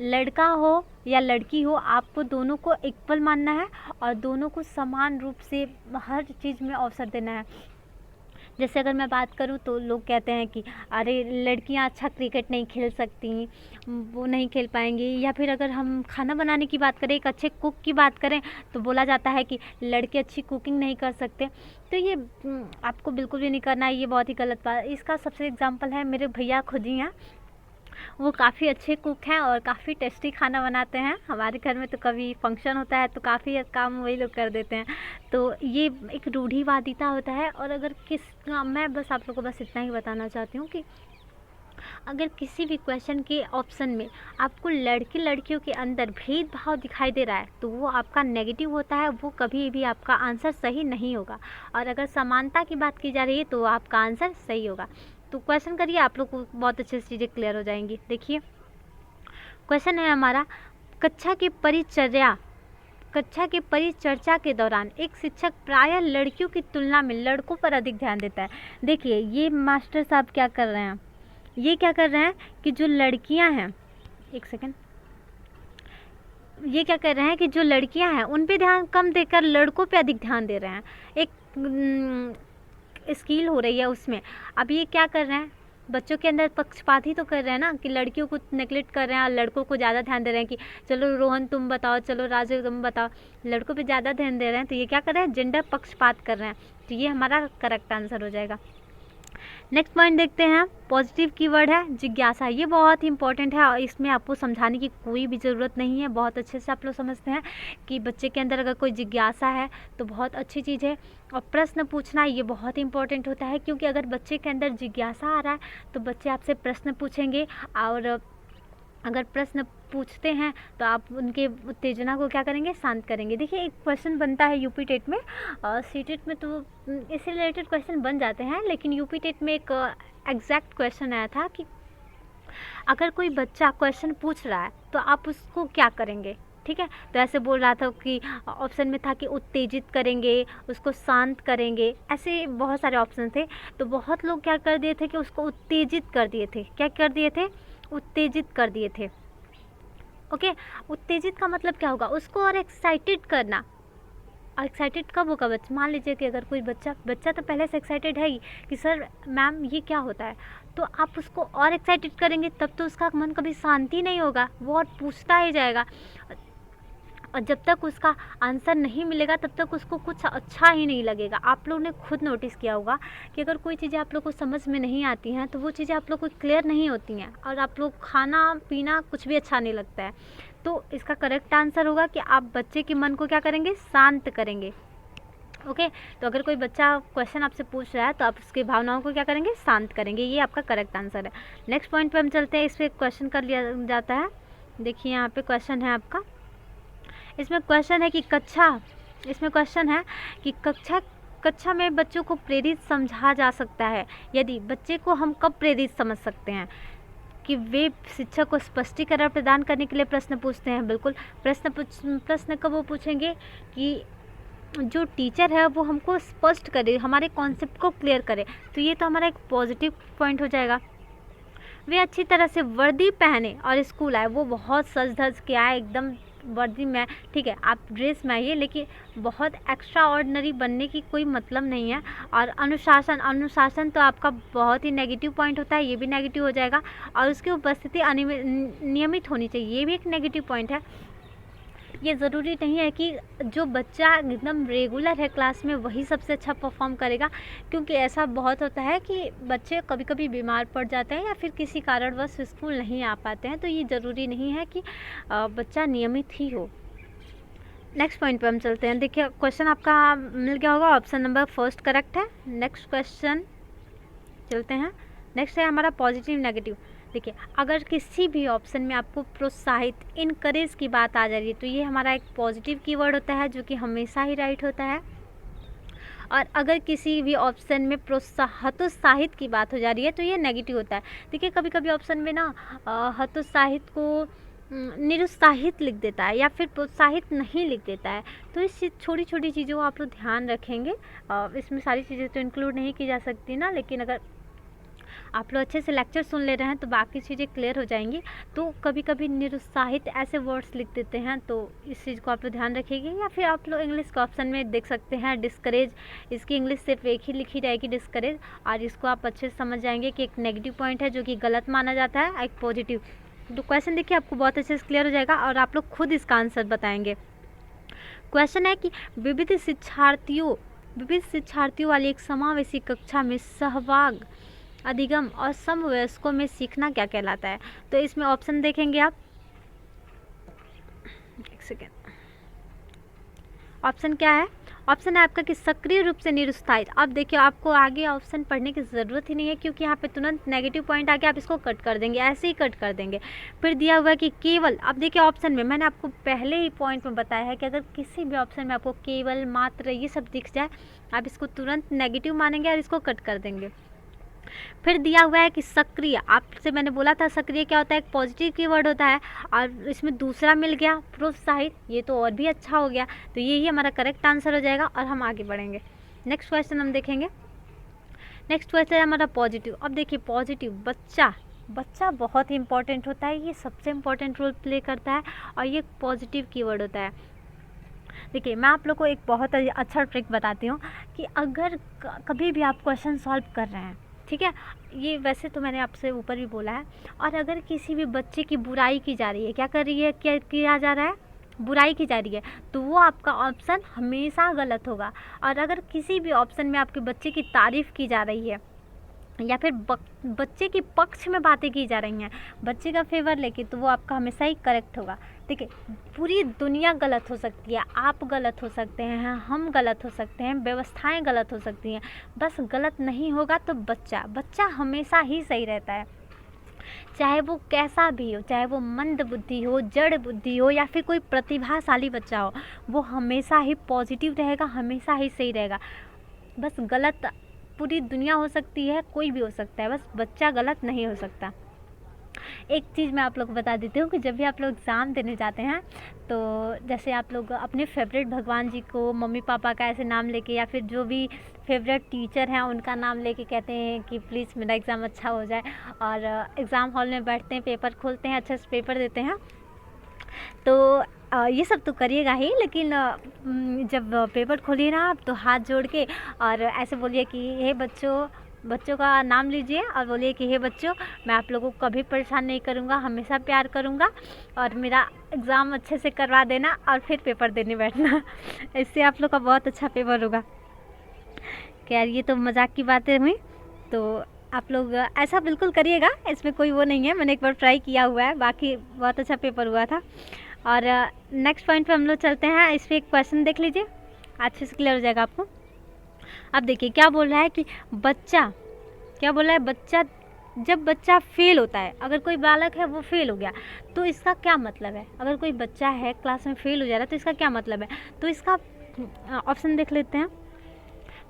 लड़का हो या लड़की हो, आपको दोनों को इक्वल मानना है और दोनों को समान रूप से हर चीज़ में अवसर देना है। जैसे अगर मैं बात करूँ तो लोग कहते हैं कि अरे लड़कियां अच्छा क्रिकेट नहीं खेल सकती, वो नहीं खेल पाएंगी। या फिर अगर हम खाना बनाने की बात करें, एक अच्छे कुक की बात करें, तो बोला जाता है कि लड़के अच्छी कुकिंग नहीं कर सकते। तो ये आपको बिल्कुल भी नहीं करना है, ये बहुत ही गलत बात है। इसका सबसे एग्जाम्पल है मेरे भैया खुद ही हैं, वो काफ़ी अच्छे कुक हैं और काफ़ी टेस्टी खाना बनाते हैं। हमारे घर में तो कभी फंक्शन होता है तो काफ़ी काम वही लोग कर देते हैं। तो ये एक रूढ़िवादिता होता है। और अगर मैं बस आप लोगों को बस इतना ही बताना चाहती हूँ कि अगर किसी भी क्वेश्चन के ऑप्शन में आपको लड़के लड़कियों के अंदर भेदभाव दिखाई दे रहा है तो वो आपका नेगेटिव होता है, वो कभी भी आपका आंसर सही नहीं होगा। और अगर समानता की बात की जा रही है तो आपका आंसर सही होगा। तो क्वेश्चन करिए, आप लोग को बहुत अच्छे से चीज़ें क्लियर हो जाएंगी। देखिए क्वेश्चन है हमारा, कक्षा की परिचर्चा के दौरान एक शिक्षक प्रायः लड़कियों की तुलना में लड़कों पर अधिक ध्यान देता है। देखिए ये मास्टर साहब क्या कर रहे हैं, ये क्या कर रहे हैं कि जो लड़कियां हैं, एक सेकेंड, ये क्या कर रहे हैं कि जो लड़कियां हैं उन पे ध्यान कम देकर लड़कों पे अधिक ध्यान दे रहे हैं। एक स्किल हो रही है उसमें। अब ये क्या कर रहे हैं, बच्चों के अंदर पक्षपात ही तो कर रहे हैं ना, कि लड़कियों को नेगलेक्ट कर रहे हैं और लड़कों को ज़्यादा ध्यान दे रहे हैं कि चलो रोहन तुम बताओ, चलो राजू तुम बताओ। लड़कों पे ज़्यादा ध्यान दे रहे हैं, तो ये क्या कर रहे हैं, जेंडर पक्षपात कर रहे हैं। तो ये हमारा करेक्ट आंसर हो जाएगा। नेक्स्ट पॉइंट देखते हैं, पॉजिटिव कीवर्ड है जिज्ञासा। ये बहुत ही इंपॉर्टेंट है और इसमें आपको समझाने की कोई भी ज़रूरत नहीं है, बहुत अच्छे से आप लोग समझते हैं कि बच्चे के अंदर अगर कोई जिज्ञासा है तो बहुत अच्छी चीज़ है। और प्रश्न पूछना ये बहुत ही इंपॉर्टेंट होता है, क्योंकि अगर बच्चे के अंदर जिज्ञासा आ रहा है तो बच्चे आपसे प्रश्न पूछेंगे, और अगर प्रश्न पूछते हैं तो आप उनके उत्तेजना को क्या करेंगे, शांत करेंगे। देखिए एक क्वेश्चन बनता है यूपी टेट में, सी टेट में तो इससे रिलेटेड क्वेश्चन बन जाते हैं, लेकिन यूपी टेट में एक एग्जैक्ट क्वेश्चन आया था कि अगर कोई बच्चा क्वेश्चन पूछ रहा है तो आप उसको क्या करेंगे। ठीक है, तो ऐसे बोल रहा था कि ऑप्शन में था कि उत्तेजित करेंगे, उसको शांत करेंगे, ऐसे बहुत सारे ऑप्शन थे। तो बहुत लोग क्या कर दिए थे कि उसको उत्तेजित कर दिए थे। क्या कर दिए थे, उत्तेजित कर दिए थे। ओके, उत्तेजित का मतलब क्या होगा, उसको और एक्साइटेड करना। एक्साइटेड कब होगा बच्चा, मान लीजिए कि अगर कोई बच्चा तो पहले से एक्साइटेड है ही कि सर मैम ये क्या होता है, तो आप उसको और एक्साइटेड करेंगे तब तो उसका मन कभी शांति नहीं होगा, वो और पूछता ही जाएगा। और जब तक उसका आंसर नहीं मिलेगा तब तक उसको कुछ अच्छा ही नहीं लगेगा। आप लोग ने खुद नोटिस किया होगा कि अगर कोई चीज़ें आप लोग को समझ में नहीं आती हैं तो वो चीज़ें आप लोग को क्लियर नहीं होती हैं, और आप लोग खाना पीना कुछ भी अच्छा नहीं लगता है। तो इसका करेक्ट आंसर होगा कि आप बच्चे के मन को क्या करेंगे, शांत करेंगे। ओके, तो अगर कोई बच्चा क्वेश्चन आपसे पूछ रहा है तो आप उसकी भावनाओं को क्या करेंगे, शांत करेंगे। ये आपका करेक्ट आंसर है। नेक्स्ट पॉइंट पे हम चलते हैं, इस पर क्वेश्चन कर लिया जाता है। देखिए यहाँ पे क्वेश्चन है आपका, इसमें क्वेश्चन है कि कक्षा में बच्चों को प्रेरित समझा जा सकता है। यदि बच्चे को हम कब प्रेरित समझ सकते हैं, कि वे शिक्षक को स्पष्टीकरण प्रदान करने के लिए प्रश्न पूछते हैं। बिल्कुल, प्रश्न कब वो पूछेंगे कि जो टीचर है वो हमको स्पष्ट करे, हमारे कॉन्सेप्ट को क्लियर करे। तो ये तो हमारा एक पॉजिटिव पॉइंट हो जाएगा। वे अच्छी तरह से वर्दी पहने और स्कूल आए, वो बहुत सज धज के आए, एकदम वर्दी में। ठीक है, आप ड्रेस में आइए, लेकिन बहुत एक्स्ट्रा ऑर्डिनरी बनने की कोई मतलब नहीं है। और अनुशासन तो आपका बहुत ही नेगेटिव पॉइंट होता है, ये भी नेगेटिव हो जाएगा। और उसकी उपस्थिति नियमित होनी चाहिए, ये भी एक नेगेटिव पॉइंट है। ये ज़रूरी नहीं है कि जो बच्चा एकदम रेगुलर है क्लास में वही सबसे अच्छा परफॉर्म करेगा, क्योंकि ऐसा बहुत होता है कि बच्चे कभी कभी बीमार पड़ जाते हैं या फिर किसी कारणवश स्कूल नहीं आ पाते हैं। तो ये ज़रूरी नहीं है कि बच्चा नियमित ही हो। नेक्स्ट पॉइंट पे हम चलते हैं। देखिए क्वेश्चन आपका मिल गया होगा, ऑप्शन नंबर फर्स्ट करेक्ट है। नेक्स्ट क्वेश्चन चलते हैं। नेक्स्ट है हमारा पॉजिटिव नेगेटिव। देखिए अगर किसी भी ऑप्शन में आपको प्रोत्साहित, इनकरेज की बात आ जा रही है तो ये हमारा एक पॉजिटिव कीवर्ड होता है, जो कि हमेशा ही राइट होता है। और अगर किसी भी ऑप्शन में हतोत्साहित की बात हो जा रही है तो ये नेगेटिव होता है। देखिए कभी कभी ऑप्शन में ना हतोत्साहित को निरुत्साहित लिख देता है या फिर प्रोत्साहित नहीं लिख देता है। तो इस छोटी छोटी चीज़ों को आप लोग ध्यान रखेंगे। इसमें सारी चीज़ें तो इंक्लूड नहीं की जा सकती ना, लेकिन अगर आप लोग अच्छे से लेक्चर सुन ले रहे हैं तो बाकी चीज़ें क्लियर हो जाएंगी। तो कभी कभी निरुत्साहित ऐसे वर्ड्स लिख देते हैं, तो इस चीज़ को आप लोग ध्यान रखिएगा। या फिर आप लोग इंग्लिश के ऑप्शन में देख सकते हैं डिस्करेज, इसकी इंग्लिश सिर्फ एक ही लिखी रहेगी डिस्करेज, और इसको आप अच्छे से समझ जाएंगे कि एक नेगेटिव पॉइंट है जो कि गलत माना जाता है, एक पॉजिटिव। तो क्वेश्चन देखिए आपको बहुत अच्छे से क्लियर हो जाएगा और आप लोग खुद इसका आंसर बताएंगे। क्वेश्चन है कि विविध शिक्षार्थियों वाली एक समावेशी कक्षा में सहभाग, अधिगम और समवयस्कों में सीखना क्या कहलाता है। तो इसमें ऑप्शन देखेंगे आप, एक सेकेंड, ऑप्शन क्या है, ऑप्शन है आपका कि सक्रिय रूप से निरुत्साहित। अब देखिए आपको आगे ऑप्शन पढ़ने की ज़रूरत ही नहीं है, क्योंकि यहाँ पे तुरंत नेगेटिव पॉइंट आके आप इसको कट कर देंगे, ऐसे ही कट कर देंगे। फिर दिया हुआ है कि केवल, अब देखिए ऑप्शन में मैंने आपको पहले ही पॉइंट में बताया है कि अगर किसी भी ऑप्शन में आपको केवल, मात्र ये सब दिख जाए, आप इसको तुरंत नेगेटिव मानेंगे और इसको कट कर देंगे। फिर दिया हुआ है कि सक्रिय, आपसे मैंने बोला था सक्रिय क्या होता है, एक पॉजिटिव कीवर्ड होता है, और इसमें दूसरा मिल गया प्रोत्साहित, ये तो और भी अच्छा हो गया। तो यही हमारा करेक्ट आंसर हो जाएगा और हम आगे बढ़ेंगे। नेक्स्ट क्वेश्चन हम देखेंगे। नेक्स्ट क्वेश्चन है हमारा पॉजिटिव। अब देखिए पॉजिटिव, बच्चा बहुत ही इंपॉर्टेंट होता है, ये सबसे इम्पॉर्टेंट रोल प्ले करता है और ये पॉजिटिव कीवर्ड होता है। देखिए मैं आप लोग को एक बहुत अच्छा ट्रिक बताती हूँ कि अगर कभी भी आप क्वेश्चन सॉल्व कर रहे हैं, ठीक है, ये वैसे तो मैंने आपसे ऊपर भी बोला है, और अगर किसी भी बच्चे की बुराई की जा रही है, क्या कर रही है, क्या किया जा रहा है, बुराई की जा रही है, तो वो आपका ऑप्शन हमेशा गलत होगा। और अगर किसी भी ऑप्शन में आपके बच्चे की तारीफ़ की जा रही है या फिर बच्चे के पक्ष में बातें की जा रही हैं, बच्चे का फेवर लेके, तो वो आपका हमेशा ही करेक्ट होगा। देखिए पूरी दुनिया गलत हो सकती है, आप गलत हो सकते हैं, हम गलत हो सकते हैं, व्यवस्थाएं गलत हो सकती हैं, बस गलत नहीं होगा तो बच्चा हमेशा ही सही रहता है। चाहे वो कैसा भी हो, चाहे वो मंद बुद्धि हो, जड़ बुद्धि हो, या फिर कोई प्रतिभाशाली बच्चा हो, वो हमेशा ही पॉजिटिव रहेगा, हमेशा ही सही रहेगा। बस गलत पूरी दुनिया हो सकती है, कोई भी हो सकता है, बस बच्चा गलत नहीं हो सकता। एक चीज़ मैं आप लोग को बता देती हूँ कि जब भी आप लोग एग्ज़ाम देने जाते हैं, तो जैसे आप लोग अपने फेवरेट भगवान जी को, मम्मी पापा का ऐसे नाम लेके, या फिर जो भी फेवरेट टीचर हैं उनका नाम लेके कहते हैं कि प्लीज़ मेरा एग्ज़ाम अच्छा हो जाए, और एग्ज़ाम हॉल में बैठते हैं, पेपर खोलते हैं, अच्छे से पेपर देते हैं। तो ये सब तो करिएगा ही, लेकिन जब पेपर खोलिए ना आप, तो हाथ जोड़ के और ऐसे बोलिए कि हे बच्चों का नाम लीजिए और बोलिए कि हे बच्चों, मैं आप लोगों को कभी परेशान नहीं करूँगा, हमेशा प्यार करूँगा, और मेरा एग्ज़ाम अच्छे से करवा देना और फिर पेपर देने बैठना। इससे आप लोग का बहुत अच्छा पेपर होगा। खैर ये तो मजाक की बातें हुई, तो आप लोग ऐसा बिल्कुल करिएगा, इसमें कोई वो नहीं है, मैंने एक बार ट्राई किया हुआ है, बाकी बहुत अच्छा पेपर हुआ था। और नेक्स्ट पॉइंट पे हम लोग चलते हैं। इस पर एक क्वेश्चन देख लीजिए, अच्छे से क्लियर हो जाएगा आपको। अब देखिए क्या बोल रहा है कि जब बच्चा फेल होता है, अगर कोई बालक है वो फेल हो गया, तो इसका क्या मतलब है। अगर कोई बच्चा है क्लास में फेल हो जा रहा है तो इसका क्या मतलब है। तो इसका ऑप्शन देख लेते हैं।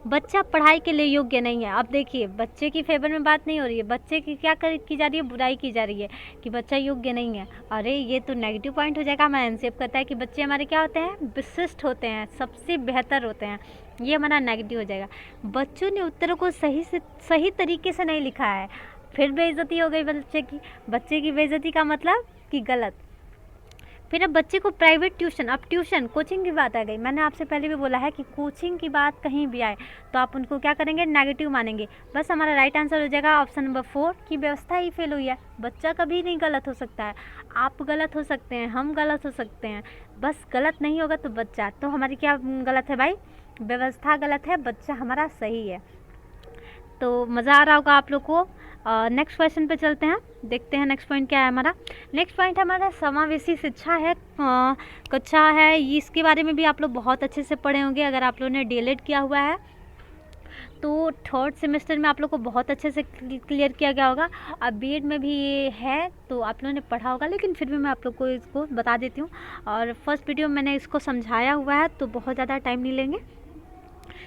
बच्चा पढ़ाई के लिए योग्य नहीं है। अब देखिए बच्चे की फेवर में बात नहीं हो रही है, बच्चे की क्या की जा रही है, बुराई की जा रही है कि बच्चा योग्य नहीं है। अरे ये तो नेगेटिव पॉइंट हो जाएगा। हमारा एनसीएफ कहता है कि बच्चे हमारे क्या होते हैं, विशिष्ट होते हैं, सबसे बेहतर होते हैं, ये हमारा नेगेटिव हो जाएगा। बच्चों ने उत्तरों को सही तरीके से नहीं लिखा है, फिर बेइज्जती हो गई बच्चे की बेइज्जती का मतलब कि गलत। फिर अब बच्चे को प्राइवेट ट्यूशन, अब ट्यूशन कोचिंग की बात आ गई। मैंने आपसे पहले भी बोला है कि कोचिंग की बात कहीं भी आए तो आप उनको क्या करेंगे, नेगेटिव मानेंगे। बस हमारा राइट आंसर हो जाएगा ऑप्शन नंबर 4 की व्यवस्था ही फेल हुई है। बच्चा कभी नहीं गलत हो सकता है, आप गलत हो सकते हैं, हम गलत हो सकते हैं, बस गलत नहीं होगा तो बच्चा। तो हमारी क्या गलत है भाई, व्यवस्था गलत है, बच्चा हमारा सही है। तो मज़ा आ रहा होगा आप लोग को। नेक्स्ट क्वेश्चन पे चलते हैं, देखते हैं नेक्स्ट पॉइंट क्या है हमारा। नेक्स्ट पॉइंट हमारा समावेशी शिक्षा है, कक्षा है। इसके बारे में भी आप लोग बहुत अच्छे से पढ़े होंगे। अगर आप लोगों ने डीएलएड किया हुआ है तो थर्ड सेमेस्टर में आप लोग को बहुत अच्छे से क्लियर किया गया होगा। और बीएड में भी ये है तो आप लोगों ने पढ़ा होगा, लेकिन फिर भी मैं आप लोग को इसको बता देती हूँ। और फर्स्ट वीडियो में मैंने इसको समझाया हुआ है, तो बहुत ज़्यादा टाइम नहीं लेंगे।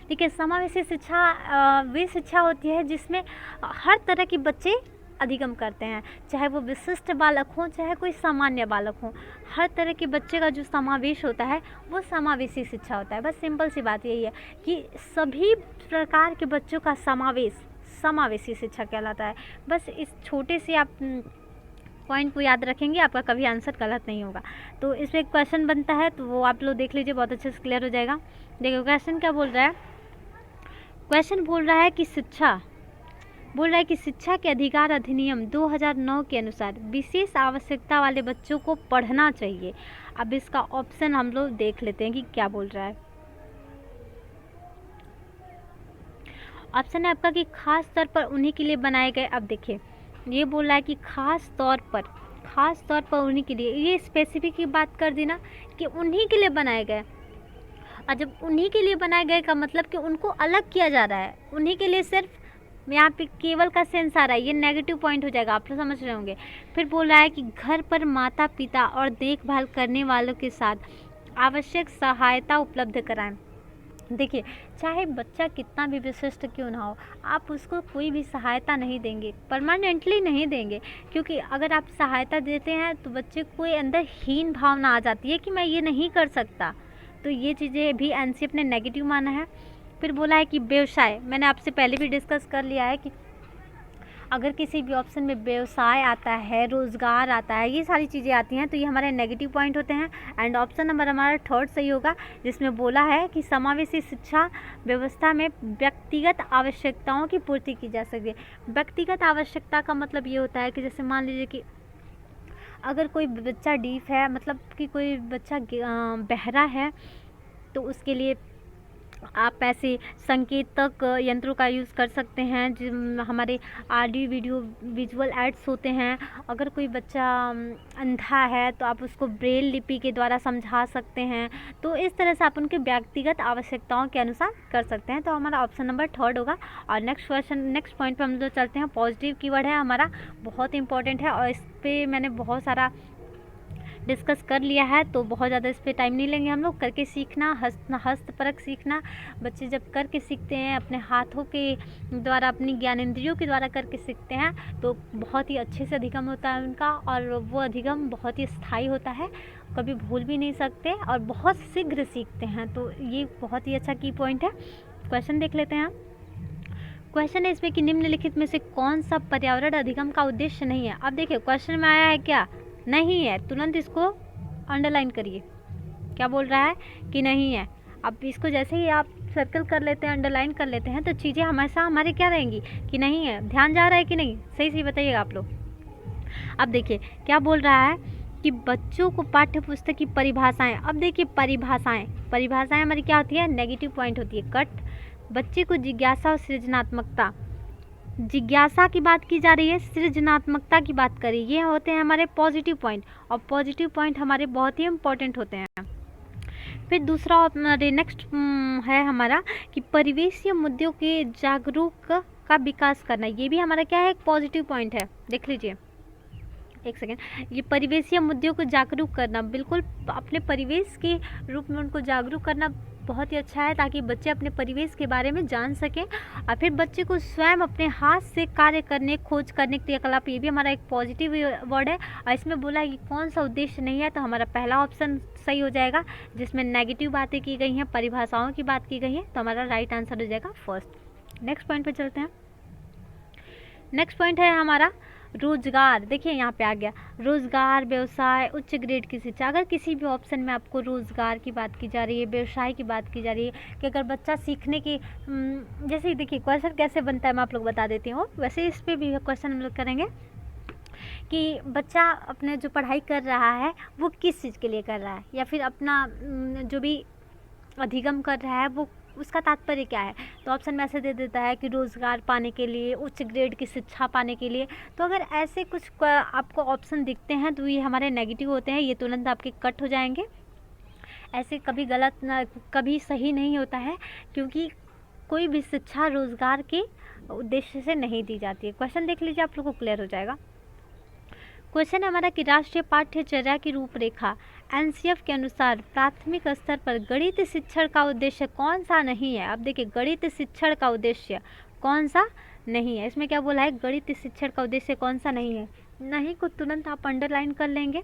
देखिए समावेशी शिक्षा वे शिक्षा होती है जिसमें हर तरह के बच्चे अधिगम करते हैं, चाहे वो विशिष्ट बालक हों, चाहे कोई सामान्य बालक हो। हर तरह के बच्चे का जो समावेश होता है वो समावेशी शिक्षा होता है। बस सिंपल सी बात यही है कि सभी प्रकार के बच्चों का समावेश समावेशी शिक्षा कहलाता है। बस इस छोटे से आप पॉइंट को याद रखेंगे, आपका कभी आंसर गलत नहीं होगा। तो इसमें एक क्वेश्चन बनता है, तो वो आप लोग देख लीजिए, बहुत अच्छे से क्लियर हो जाएगा। देखिए क्वेश्चन क्या बोल रहा है। क्वेश्चन बोल रहा है कि शिक्षा के अधिकार अधिनियम 2009 के अनुसार विशेष आवश्यकता वाले बच्चों को पढ़ना चाहिए। अब इसका ऑप्शन हम लोग देख लेते हैं कि क्या बोल रहा है। ऑप्शन है आपका कि खास तौर पर उन्हीं के लिए बनाए गए। अब देखिए ये बोल रहा है कि खास तौर पर उन्हीं के लिए, ये स्पेसिफिक की बात कर दी ना कि उन्हीं के लिए बनाए गए। और जब उन्हीं के लिए बनाए गए का मतलब कि उनको अलग किया जा रहा है, उन्हीं के लिए सिर्फ यहाँ पे केवल का सेंस आ रहा है, ये नेगेटिव पॉइंट हो जाएगा, आप लोग समझ रहे होंगे। फिर बोल रहा है कि घर पर माता पिता और देखभाल करने वालों के साथ आवश्यक सहायता उपलब्ध कराएं। देखिए चाहे बच्चा कितना भी विशिष्ट क्यों ना हो, आप उसको कोई भी सहायता नहीं देंगे, परमानेंटली नहीं देंगे, क्योंकि अगर आप सहायता देते हैं तो बच्चे को अंदर हीन भावना आ जाती है कि मैं ये नहीं कर सकता। तो ये चीज़ें भी एनसीएफ ने नेगेटिव माना है। फिर बोला है कि व्यवसाय, मैंने आपसे पहले भी डिस्कस कर लिया है कि अगर किसी भी ऑप्शन में व्यवसाय आता है, रोज़गार आता है, ये सारी चीज़ें आती हैं तो ये हमारे नेगेटिव पॉइंट होते हैं। एंड ऑप्शन नंबर हमारा थर्ड सही होगा, जिसमें बोला है कि समावेशी शिक्षा व्यवस्था में व्यक्तिगत आवश्यकताओं की पूर्ति की जा सकती है। व्यक्तिगत आवश्यकता का मतलब ये होता है कि जैसे मान लीजिए कि अगर कोई बच्चा डीफ है, मतलब कि कोई बच्चा बहरा है, तो उसके लिए आप ऐसे संकेतक यंत्रों का यूज़ कर सकते हैं, जो हमारे ऑडियो वीडियो विजुअल एड्स होते हैं। अगर कोई बच्चा अंधा है तो आप उसको ब्रेल लिपि के द्वारा समझा सकते हैं। तो इस तरह से आप उनके व्यक्तिगत आवश्यकताओं के अनुसार कर सकते हैं। तो हमारा ऑप्शन नंबर थर्ड होगा। और नेक्स्ट पॉइंट पर हम लोग चलते हैं। पॉजिटिव कीवर्ड है हमारा, बहुत इंपॉर्टेंट है और इस पर मैंने बहुत सारा डिस्कस कर लिया है, तो बहुत ज़्यादा इस पर टाइम नहीं लेंगे हम लोग। करके सीखना, हस्तपरक सीखना। बच्चे जब करके सीखते हैं, अपने हाथों के द्वारा, अपनी ज्ञानेंद्रियों के द्वारा करके सीखते हैं, तो बहुत ही अच्छे से अधिगम होता है उनका, और वो अधिगम बहुत ही स्थायी होता है, कभी भूल भी नहीं सकते और बहुत शीघ्र सीखते हैं। तो ये बहुत ही अच्छा की पॉइंट है। क्वेश्चन देख लेते हैं। क्वेश्चन है इसमें कि निम्नलिखित में से कौन सा पर्यावरण अधिगम का उद्देश्य नहीं है। अब देखिए क्वेश्चन में आया है क्या, नहीं है, तुरंत इसको अंडरलाइन करिए। क्या बोल रहा है कि नहीं है। अब इसको जैसे ही आप सर्कल कर लेते हैं, अंडरलाइन कर लेते हैं, तो चीज़ें हमेशा हमारे क्या रहेंगी कि नहीं है। ध्यान जा रहा है कि नहीं, सही सही बताइएगा आप लोग। अब देखिए क्या बोल रहा है कि बच्चों को पाठ्य पुस्तक की परिभाषाएं। अब देखिए परिभाषाएं हमारी क्या होती है, नेगेटिव पॉइंट होती है, कट। बच्चे को जिज्ञासा और सृजनात्मकता, जिज्ञासा की बात की जा रही है, सृजनात्मकता की बात करी, ये होते हैं हमारे पॉजिटिव पॉइंट। और पॉजिटिव पॉइंट हमारे बहुत ही इंपॉर्टेंट होते हैं। फिर दूसरा नेक्स्ट है हमारा कि परिवेशीय मुद्दों के जागरूक का विकास करना, ये भी हमारा क्या है, एक पॉजिटिव पॉइंट है। देख लीजिए एक सेकेंड, ये परिवेशीय मुद्दों को जागरूक करना, बिल्कुल अपने परिवेश के रूप में उनको जागरूक करना बहुत ही अच्छा है, ताकि बच्चे अपने परिवेश के बारे में जान सकें। और फिर बच्चे को स्वयं अपने हाथ से कार्य करने, खोज करने क्रियाकलाप, ये भी हमारा एक पॉजिटिव वर्ड है। और इसमें बोला है कि कौन सा उद्देश्य नहीं है, तो हमारा पहला ऑप्शन सही हो जाएगा, जिसमें नेगेटिव बातें की गई हैं, परिभाषाओं की बात की गई है, तो हमारा राइट आंसर हो जाएगा फर्स्ट। नेक्स्ट पॉइंट पर चलते हैं। नेक्स्ट पॉइंट है हमारा रोजगार। देखिए यहाँ पे आ गया रोजगार, व्यवसाय, उच्च ग्रेड की शिक्षा। अगर किसी भी ऑप्शन में आपको रोजगार की बात की जा रही है, व्यवसाय की बात की जा रही है, कि अगर बच्चा सीखने की, जैसे देखिए क्वेश्चन कैसे बनता है मैं आप लोग बता देती हूँ, वैसे इस पर भी क्वेश्चन हम लोग करेंगे कि बच्चा अपने जो पढ़ाई कर रहा है वो किस चीज़ के लिए कर रहा है, या फिर अपना जो भी अधिगम कर रहा है वो उसका तात्पर्य क्या है। तो ऑप्शन में ऐसे दे देता है कि रोज़गार पाने के लिए, उच्च ग्रेड की शिक्षा पाने के लिए। तो अगर ऐसे कुछ आपको ऑप्शन दिखते हैं तो ये हमारे नेगेटिव होते हैं, ये तुरंत आपके कट हो जाएंगे। ऐसे कभी गलत कभी सही नहीं होता है, क्योंकि कोई भी शिक्षा रोज़गार के उद्देश्य से नहीं दी जाती है। क्वेश्चन देख लीजिए, आप लोग को क्लियर हो जाएगा। क्वेश्चन हमारा कि राष्ट्रीय पाठ्यचर्या की रूपरेखा एनसीएफ के अनुसार प्राथमिक स्तर पर गणित शिक्षण का उद्देश्य कौन सा नहीं है। अब देखिए गणित शिक्षण का उद्देश्य कौन सा नहीं है, इसमें क्या बोला है, गणित शिक्षण का उद्देश्य कौन सा नहीं है। नहीं को तुरंत आप अंडरलाइन कर लेंगे।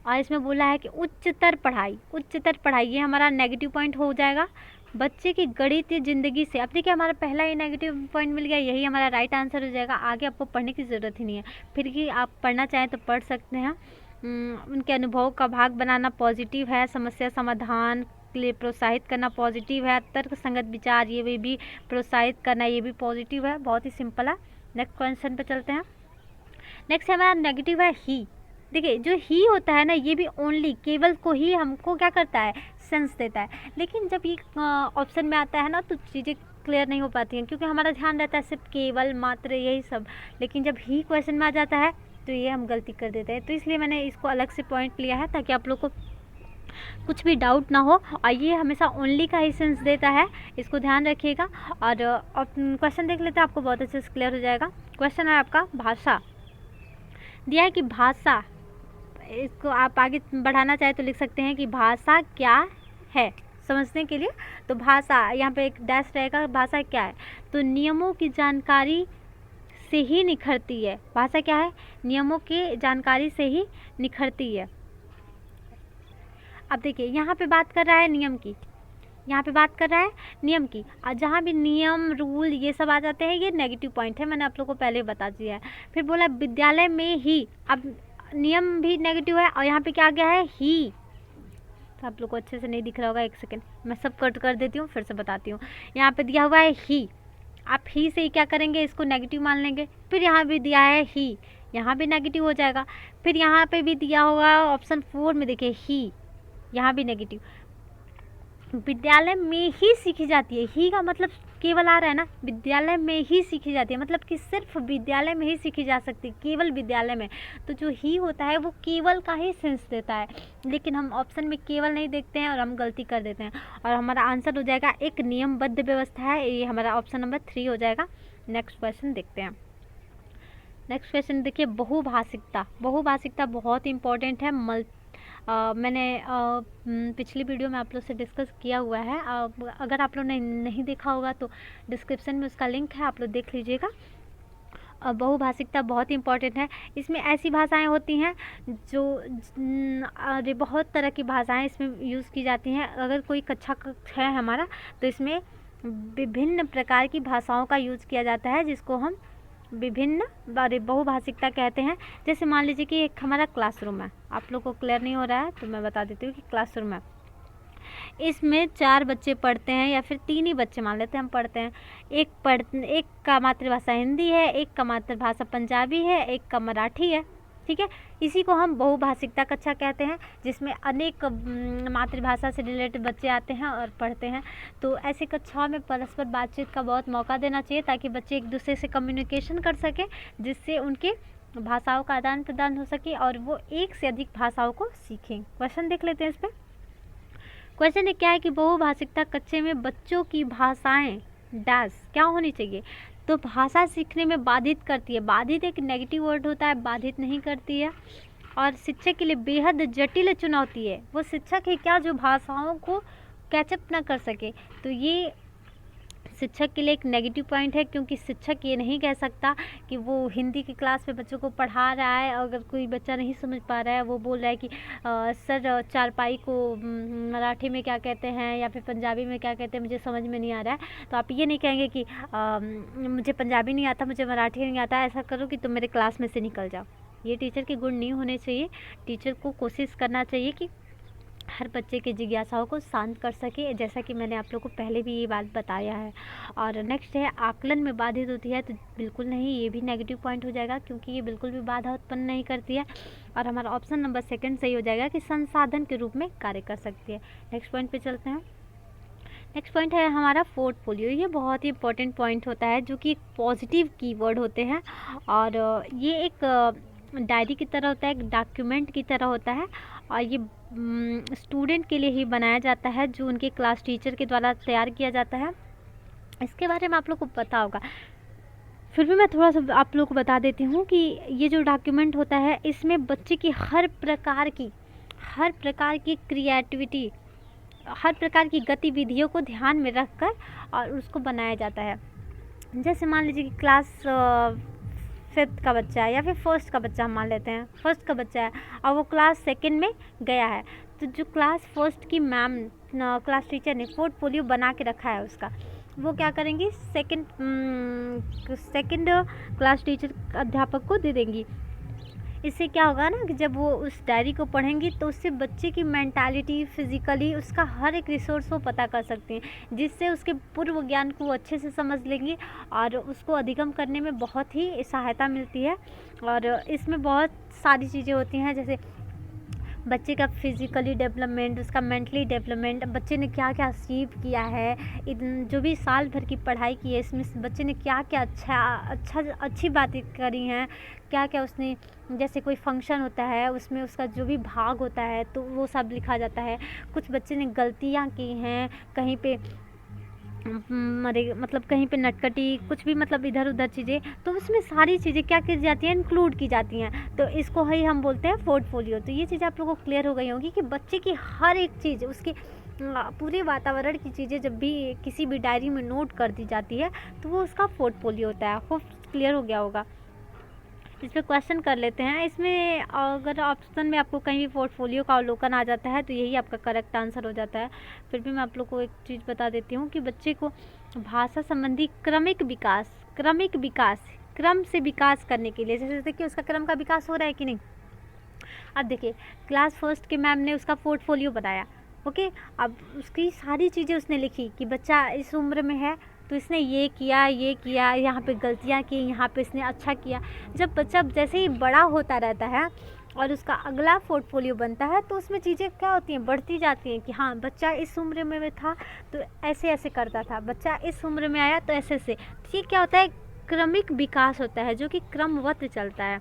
और इसमें बोला है कि उच्चतर पढ़ाई, ये हमारा नेगेटिव पॉइंट हो जाएगा। बच्चे की गणितीय ज़िंदगी से। अब देखिए हमारा पहला ही नेगेटिव पॉइंट मिल गया, यही हमारा राइट आंसर हो जाएगा। आगे आपको पढ़ने की ज़रूरत ही नहीं है, फिर भी आप पढ़ना चाहें तो पढ़ सकते हैं। उनके अनुभव का भाग बनाना पॉजिटिव है, समस्या समाधान के लिए प्रोत्साहित करना पॉजिटिव है, तर्क संगत विचार ये भी प्रोत्साहित करना ये भी पॉजिटिव है। बहुत ही सिंपल है। नेक्स्ट क्वेश्चन पे चलते हैं। नेक्स्ट हमारा नेगेटिव है ही। देखिए जो ही होता है ना, ये भी ओनली केवल को ही हमको क्या करता है, सेंस देता है। लेकिन जब ये ऑप्शन में आता है ना तो चीज़ें क्लियर नहीं हो पाती हैं, क्योंकि हमारा ध्यान रहता है सिर्फ केवल मात्र यही सब। लेकिन जब ही क्वेश्चन में आ जाता है तो ये हम गलती कर देते हैं। तो इसलिए मैंने इसको अलग से पॉइंट लिया है ताकि आप लोग को कुछ भी डाउट ना हो। और ये हमेशा ओनली का ही सेंस देता है, इसको ध्यान रखिएगा। और क्वेश्चन देख लेते हैं, आपको बहुत अच्छे से क्लियर हो जाएगा। क्वेश्चन है आपका भाषा। दिया है कि भाषा, इसको आप आगे बढ़ाना चाहे तो लिख सकते हैं कि भाषा क्या है, समझने के लिए। तो भाषा यहाँ पे एक डैश रहेगा, भाषा क्या है तो नियमों की जानकारी से ही निखरती है। भाषा क्या है, नियमों की जानकारी से ही निखरती है। अब देखिए यहाँ पे बात कर रहा है नियम की, यहाँ पे बात कर रहा है नियम की, और जहाँ भी नियम रूल ये सब आ जाते हैं ये नेगेटिव पॉइंट है, मैंने आप लोगों को पहले बता दिया है। फिर बोला विद्यालय में ही, अब नियम भी नेगेटिव है और यहाँ पे क्या आ गया है ही। तो आप लोग को अच्छे से नहीं दिख रहा होगा, एक सेकेंड मैं सब कट कर देती हूँ फिर से बताती हूँ। यहाँ पे दिया हुआ है ही, आप ही से ही क्या करेंगे, इसको नेगेटिव मान लेंगे। फिर यहाँ भी दिया है ही, यहाँ भी नेगेटिव हो जाएगा। फिर यहाँ पे भी दिया होगा ऑप्शन 4 में, देखिए ही, यहाँ भी नेगेटिव। विद्यालय में ही सीखी जाती है, ही का मतलब केवल आ रहा है ना, विद्यालय में ही सीखी जाती है, मतलब कि सिर्फ विद्यालय में ही सीखी जा सकती है, केवल विद्यालय में। तो जो ही होता है वो केवल का ही सेंस देता है, लेकिन हम ऑप्शन में केवल नहीं देखते हैं और हम गलती कर देते हैं। और हमारा आंसर हो जाएगा एक नियमबद्ध व्यवस्था है, ये हमारा ऑप्शन नंबर 3 हो जाएगा। नेक्स्ट क्वेश्चन देखते हैं। नेक्स्ट क्वेश्चन देखिए, बहुभाषिकता। बहुभाषिकता बहुत इंपॉर्टेंट है। मैंने पिछली वीडियो में आप लोग से डिस्कस किया हुआ है, अगर आप लोग ने नहीं देखा होगा तो डिस्क्रिप्शन में उसका लिंक है, आप लोग देख लीजिएगा। बहुभाषिकता बहुत इंपॉर्टेंट है। इसमें ऐसी भाषाएं होती हैं जो बहुत तरह की भाषाएं इसमें यूज़ की जाती हैं। अगर कोई कक्षा है हमारा तो इसमें विभिन्न प्रकार की भाषाओं का यूज़ किया जाता है, जिसको हम विभिन्न बहुभाषिकता कहते हैं। जैसे मान लीजिए कि एक हमारा क्लासरूम है, आप लोग को क्लियर नहीं हो रहा है तो मैं बता देती हूँ कि क्लासरूम है, इसमें 4 बच्चे पढ़ते हैं या फिर 3 ही बच्चे मान लेते हैं हम पढ़ते हैं। एक का मातृभाषा हिंदी है, एक का मातृभाषा पंजाबी है, एक का मराठी है, ठीक है। इसी को हम बहुभाषिकता कक्षा कहते हैं, जिसमें अनेक मातृभाषा से रिलेटेड बच्चे आते हैं और पढ़ते हैं। तो ऐसी कक्षाओं में परस्पर बातचीत का बहुत मौका देना चाहिए, ताकि बच्चे एक दूसरे से कम्युनिकेशन कर सकें, जिससे उनके भाषाओं का आदान प्रदान हो सके और वो एक से अधिक भाषाओं को सीखें। क्वेश्चन देख लेते हैं इस पर। क्वेश्चन ये क्या है कि बहुभाषिकता कक्षे में बच्चों की भाषाएं डैश क्या होनी चाहिए, तो भाषा सीखने में बाधित करती है। बाधित एक नेगेटिव वर्ड होता है, बाधित नहीं करती है। और शिक्षक के लिए बेहद जटिल चुनौती है, वो शिक्षक है क्या जो भाषाओं को कैचअप ना कर सके। तो ये शिक्षक के लिए एक नेगेटिव पॉइंट है, क्योंकि शिक्षक ये नहीं कह सकता कि वो हिंदी की क्लास में बच्चों को पढ़ा रहा है, अगर कोई बच्चा नहीं समझ पा रहा है, वो बोल रहा है कि सर चारपाई को मराठी में क्या कहते हैं या फिर पंजाबी में क्या कहते हैं, मुझे समझ में नहीं आ रहा है। तो आप ये नहीं कहेंगे कि मुझे पंजाबी नहीं आता, मुझे मराठी नहीं आता, ऐसा करो कि तुम मेरे क्लास में से निकल जाओ। ये टीचर के गुण नहीं होने चाहिए। टीचर को कोशिश करना चाहिए कि हर बच्चे की जिज्ञासाओं को शांत कर सके, जैसा कि मैंने आप लोगों को पहले भी ये बात बताया है। और नेक्स्ट है आकलन में बाधित होती है, तो बिल्कुल नहीं, ये भी नेगेटिव पॉइंट हो जाएगा, क्योंकि ये बिल्कुल भी बाधा उत्पन्न नहीं करती है। और हमारा ऑप्शन नंबर 2 सही हो जाएगा कि संसाधन के रूप में कार्य कर सकती है। नेक्स्ट पॉइंट पे चलते हैं। नेक्स्ट पॉइंट है हमारा पोर्टफोलियो। ये बहुत ही इंपॉर्टेंट पॉइंट होता है, जो कि एक पॉजिटिव कीवर्ड होते हैं, और ये एक डायरी की तरह होता है, एक डॉक्यूमेंट की तरह होता है, और ये स्टूडेंट के लिए ही बनाया जाता है, जो उनके क्लास टीचर के द्वारा तैयार किया जाता है। इसके बारे में आप लोग को पता होगा, फिर भी मैं थोड़ा सा आप लोग को बता देती हूँ कि ये जो डॉक्यूमेंट होता है, इसमें बच्चे की हर प्रकार की क्रिएटिविटी, हर प्रकार की गतिविधियों को ध्यान में रखकर और उसको बनाया जाता है। जैसे मान लीजिए कि क्लास 5th का बच्चा है या फिर 1st का बच्चा, हम मान लेते हैं 1st का बच्चा है और वो क्लास 2nd में गया है, तो जो क्लास 1st की मैम क्लास टीचर ने पोर्टफोलियो बना के रखा है उसका, वो क्या करेंगी, सेकंड क्लास टीचर अध्यापक को दे देंगी। इससे क्या होगा ना कि जब वो उस डायरी को पढ़ेंगी तो उससे बच्चे की मेंटालिटी, फिज़िकली उसका हर एक रिसोर्स वो पता कर सकती हैं, जिससे उसके पूर्व ज्ञान को वो अच्छे से समझ लेंगी और उसको अधिगम करने में बहुत ही सहायता मिलती है। और इसमें बहुत सारी चीज़ें होती हैं, जैसे बच्चे का फिज़िकली डेवलपमेंट, उसका मेंटली डेवलपमेंट, बच्चे ने क्या क्या अचीव किया है, जो भी साल भर की पढ़ाई की है इसमें बच्चे ने क्या क्या अच्छी बातें करी हैं, क्या क्या उसने, जैसे कोई फंक्शन होता है उसमें उसका जो भी भाग होता है तो वो सब लिखा जाता है। कुछ बच्चे ने गलतियाँ की हैं, कहीं पे मतलब कहीं पे नटखटी, कुछ भी मतलब इधर उधर चीज़ें, तो उसमें सारी चीज़ें क्या की जाती हैं, इंक्लूड की जाती हैं, तो इसको ही हम बोलते हैं पोर्टफोलियो। तो ये चीज़ आप लोगों को क्लियर हो गई होगी कि बच्चे की हर एक चीज़, उसके पूरे वातावरण की चीज़ें जब भी किसी भी डायरी में नोट कर दी जाती है तो वो उसका पोर्टफोलियो होता है। होप क्लियर हो गया होगा। इस पर क्वेश्चन कर लेते हैं। इसमें अगर ऑप्शन में आपको कहीं भी पोर्टफोलियो का अवलोकन आ जाता है तो यही आपका करेक्ट आंसर हो जाता है। फिर भी मैं आप लोग को एक चीज़ बता देती हूँ कि बच्चे को भाषा संबंधी क्रम से विकास करने के लिए, जैसे देखिए उसका क्रम का विकास हो रहा है कि नहीं। अब देखिए क्लास फर्स्ट के मैम ने उसका पोर्टफोलियो बनाया, ओके। अब उसकी सारी चीज़ें उसने लिखी कि बच्चा इस उम्र में है तो इसने ये किया, यहाँ पे गलतियाँ की, यहाँ पे इसने अच्छा किया। जब बच्चा जैसे ही बड़ा होता रहता है और उसका अगला पोर्टफोलियो बनता है तो उसमें चीज़ें क्या होती हैं, बढ़ती जाती हैं कि हाँ बच्चा इस उम्र में था तो ऐसे ऐसे करता था, बच्चा इस उम्र में आया तो ऐसे ऐसे। तो ये क्या होता है, क्रमिक विकास होता है जो कि क्रमवत चलता है।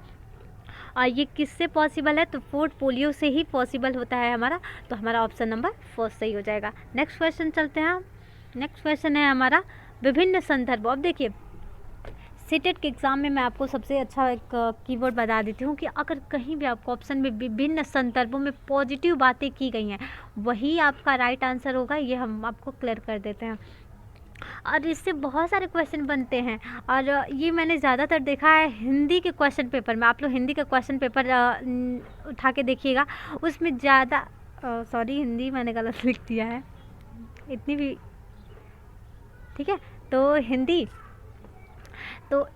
और ये किससे पॉसिबल है, तो पोर्टफोलियो से ही पॉसिबल होता है हमारा। तो हमारा ऑप्शन नंबर फर्स्ट सही हो जाएगा। नेक्स्ट क्वेश्चन चलते हैं हम। नेक्स्ट क्वेश्चन है हमारा विभिन्न संदर्भ। अब देखिए सीटेट के एग्ज़ाम में मैं आपको सबसे अच्छा एक कीवर्ड बता देती हूँ कि अगर कहीं भी आपको ऑप्शन में विभिन्न संदर्भों में पॉजिटिव बातें की गई हैं वही आपका राइट आंसर होगा, ये हम आपको क्लियर कर देते हैं। और इससे बहुत सारे क्वेश्चन बनते हैं और ये मैंने ज़्यादातर देखा है हिंदी के क्वेश्चन पेपर में। आप लोग हिंदी का क्वेश्चन पेपर उठा के देखिएगा, उसमें ज़्यादा सॉरी हिंदी मैंने गलत लिख दिया है, इतनी भी ठीक है। तो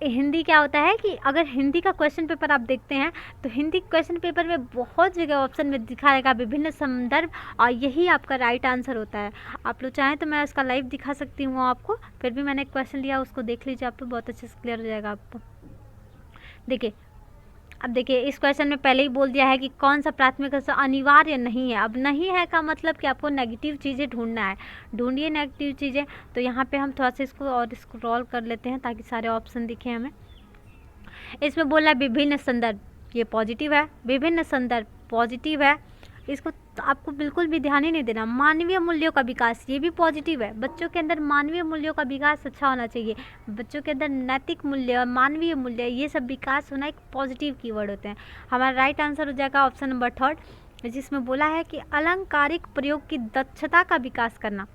हिंदी क्या होता है कि अगर हिंदी का क्वेश्चन पेपर आप देखते हैं तो हिंदी क्वेश्चन पेपर में बहुत जगह ऑप्शन में दिखाएगा विभिन्न संदर्भ और यही आपका राइट आंसर होता है। आप लोग चाहें तो मैं उसका लाइव दिखा सकती हूँ आपको, फिर भी मैंने एक क्वेश्चन लिया उसको देख लीजिए, आप लोग बहुत अच्छे से क्लियर हो जाएगा आपको। देखिए अब देखिए इस क्वेश्चन में पहले ही बोल दिया है कि कौन सा प्राथमिक स्तर अनिवार्य नहीं है। अब नहीं है का मतलब कि आपको नेगेटिव चीज़ें ढूंढना है, ढूंढिए नेगेटिव चीज़ें। तो यहाँ पे हम थोड़ा सा इसको और स्क्रॉल कर लेते हैं ताकि सारे ऑप्शन दिखे हमें। इसमें बोला है विभिन्न संदर्भ, ये पॉजिटिव है, विभिन्न संदर्भ पॉजिटिव है, इसको आपको बिल्कुल भी ध्यान ही नहीं देना। मानवीय मूल्यों का विकास, ये भी पॉजिटिव है, बच्चों के अंदर मानवीय मूल्यों का विकास अच्छा होना चाहिए, बच्चों के अंदर नैतिक मूल्य और मानवीय मूल्य ये सब विकास होना एक पॉजिटिव कीवर्ड होते हैं। हमारा राइट आंसर हो जाएगा ऑप्शन नंबर थर्ड, जिसमें बोला है कि अलंकारिक प्रयोग की दक्षता का विकास करना।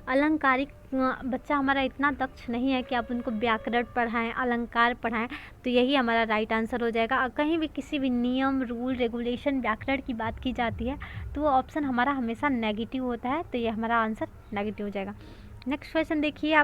अलंकारिक बच्चा हमारा इतना दक्ष नहीं है कि आप उनको व्याकरण पढ़ाएं, अलंकार पढ़ाएं, तो यही हमारा राइट आंसर हो जाएगा। कहीं भी किसी भी नियम, रूल, रेगुलेशन, व्याकरण की बात की जाती है तो वो ऑप्शन हमारा हमेशा नेगेटिव होता है, तो ये हमारा आंसर नेगेटिव हो जाएगा। नेक्स्ट क्वेश्चन देखिए आप।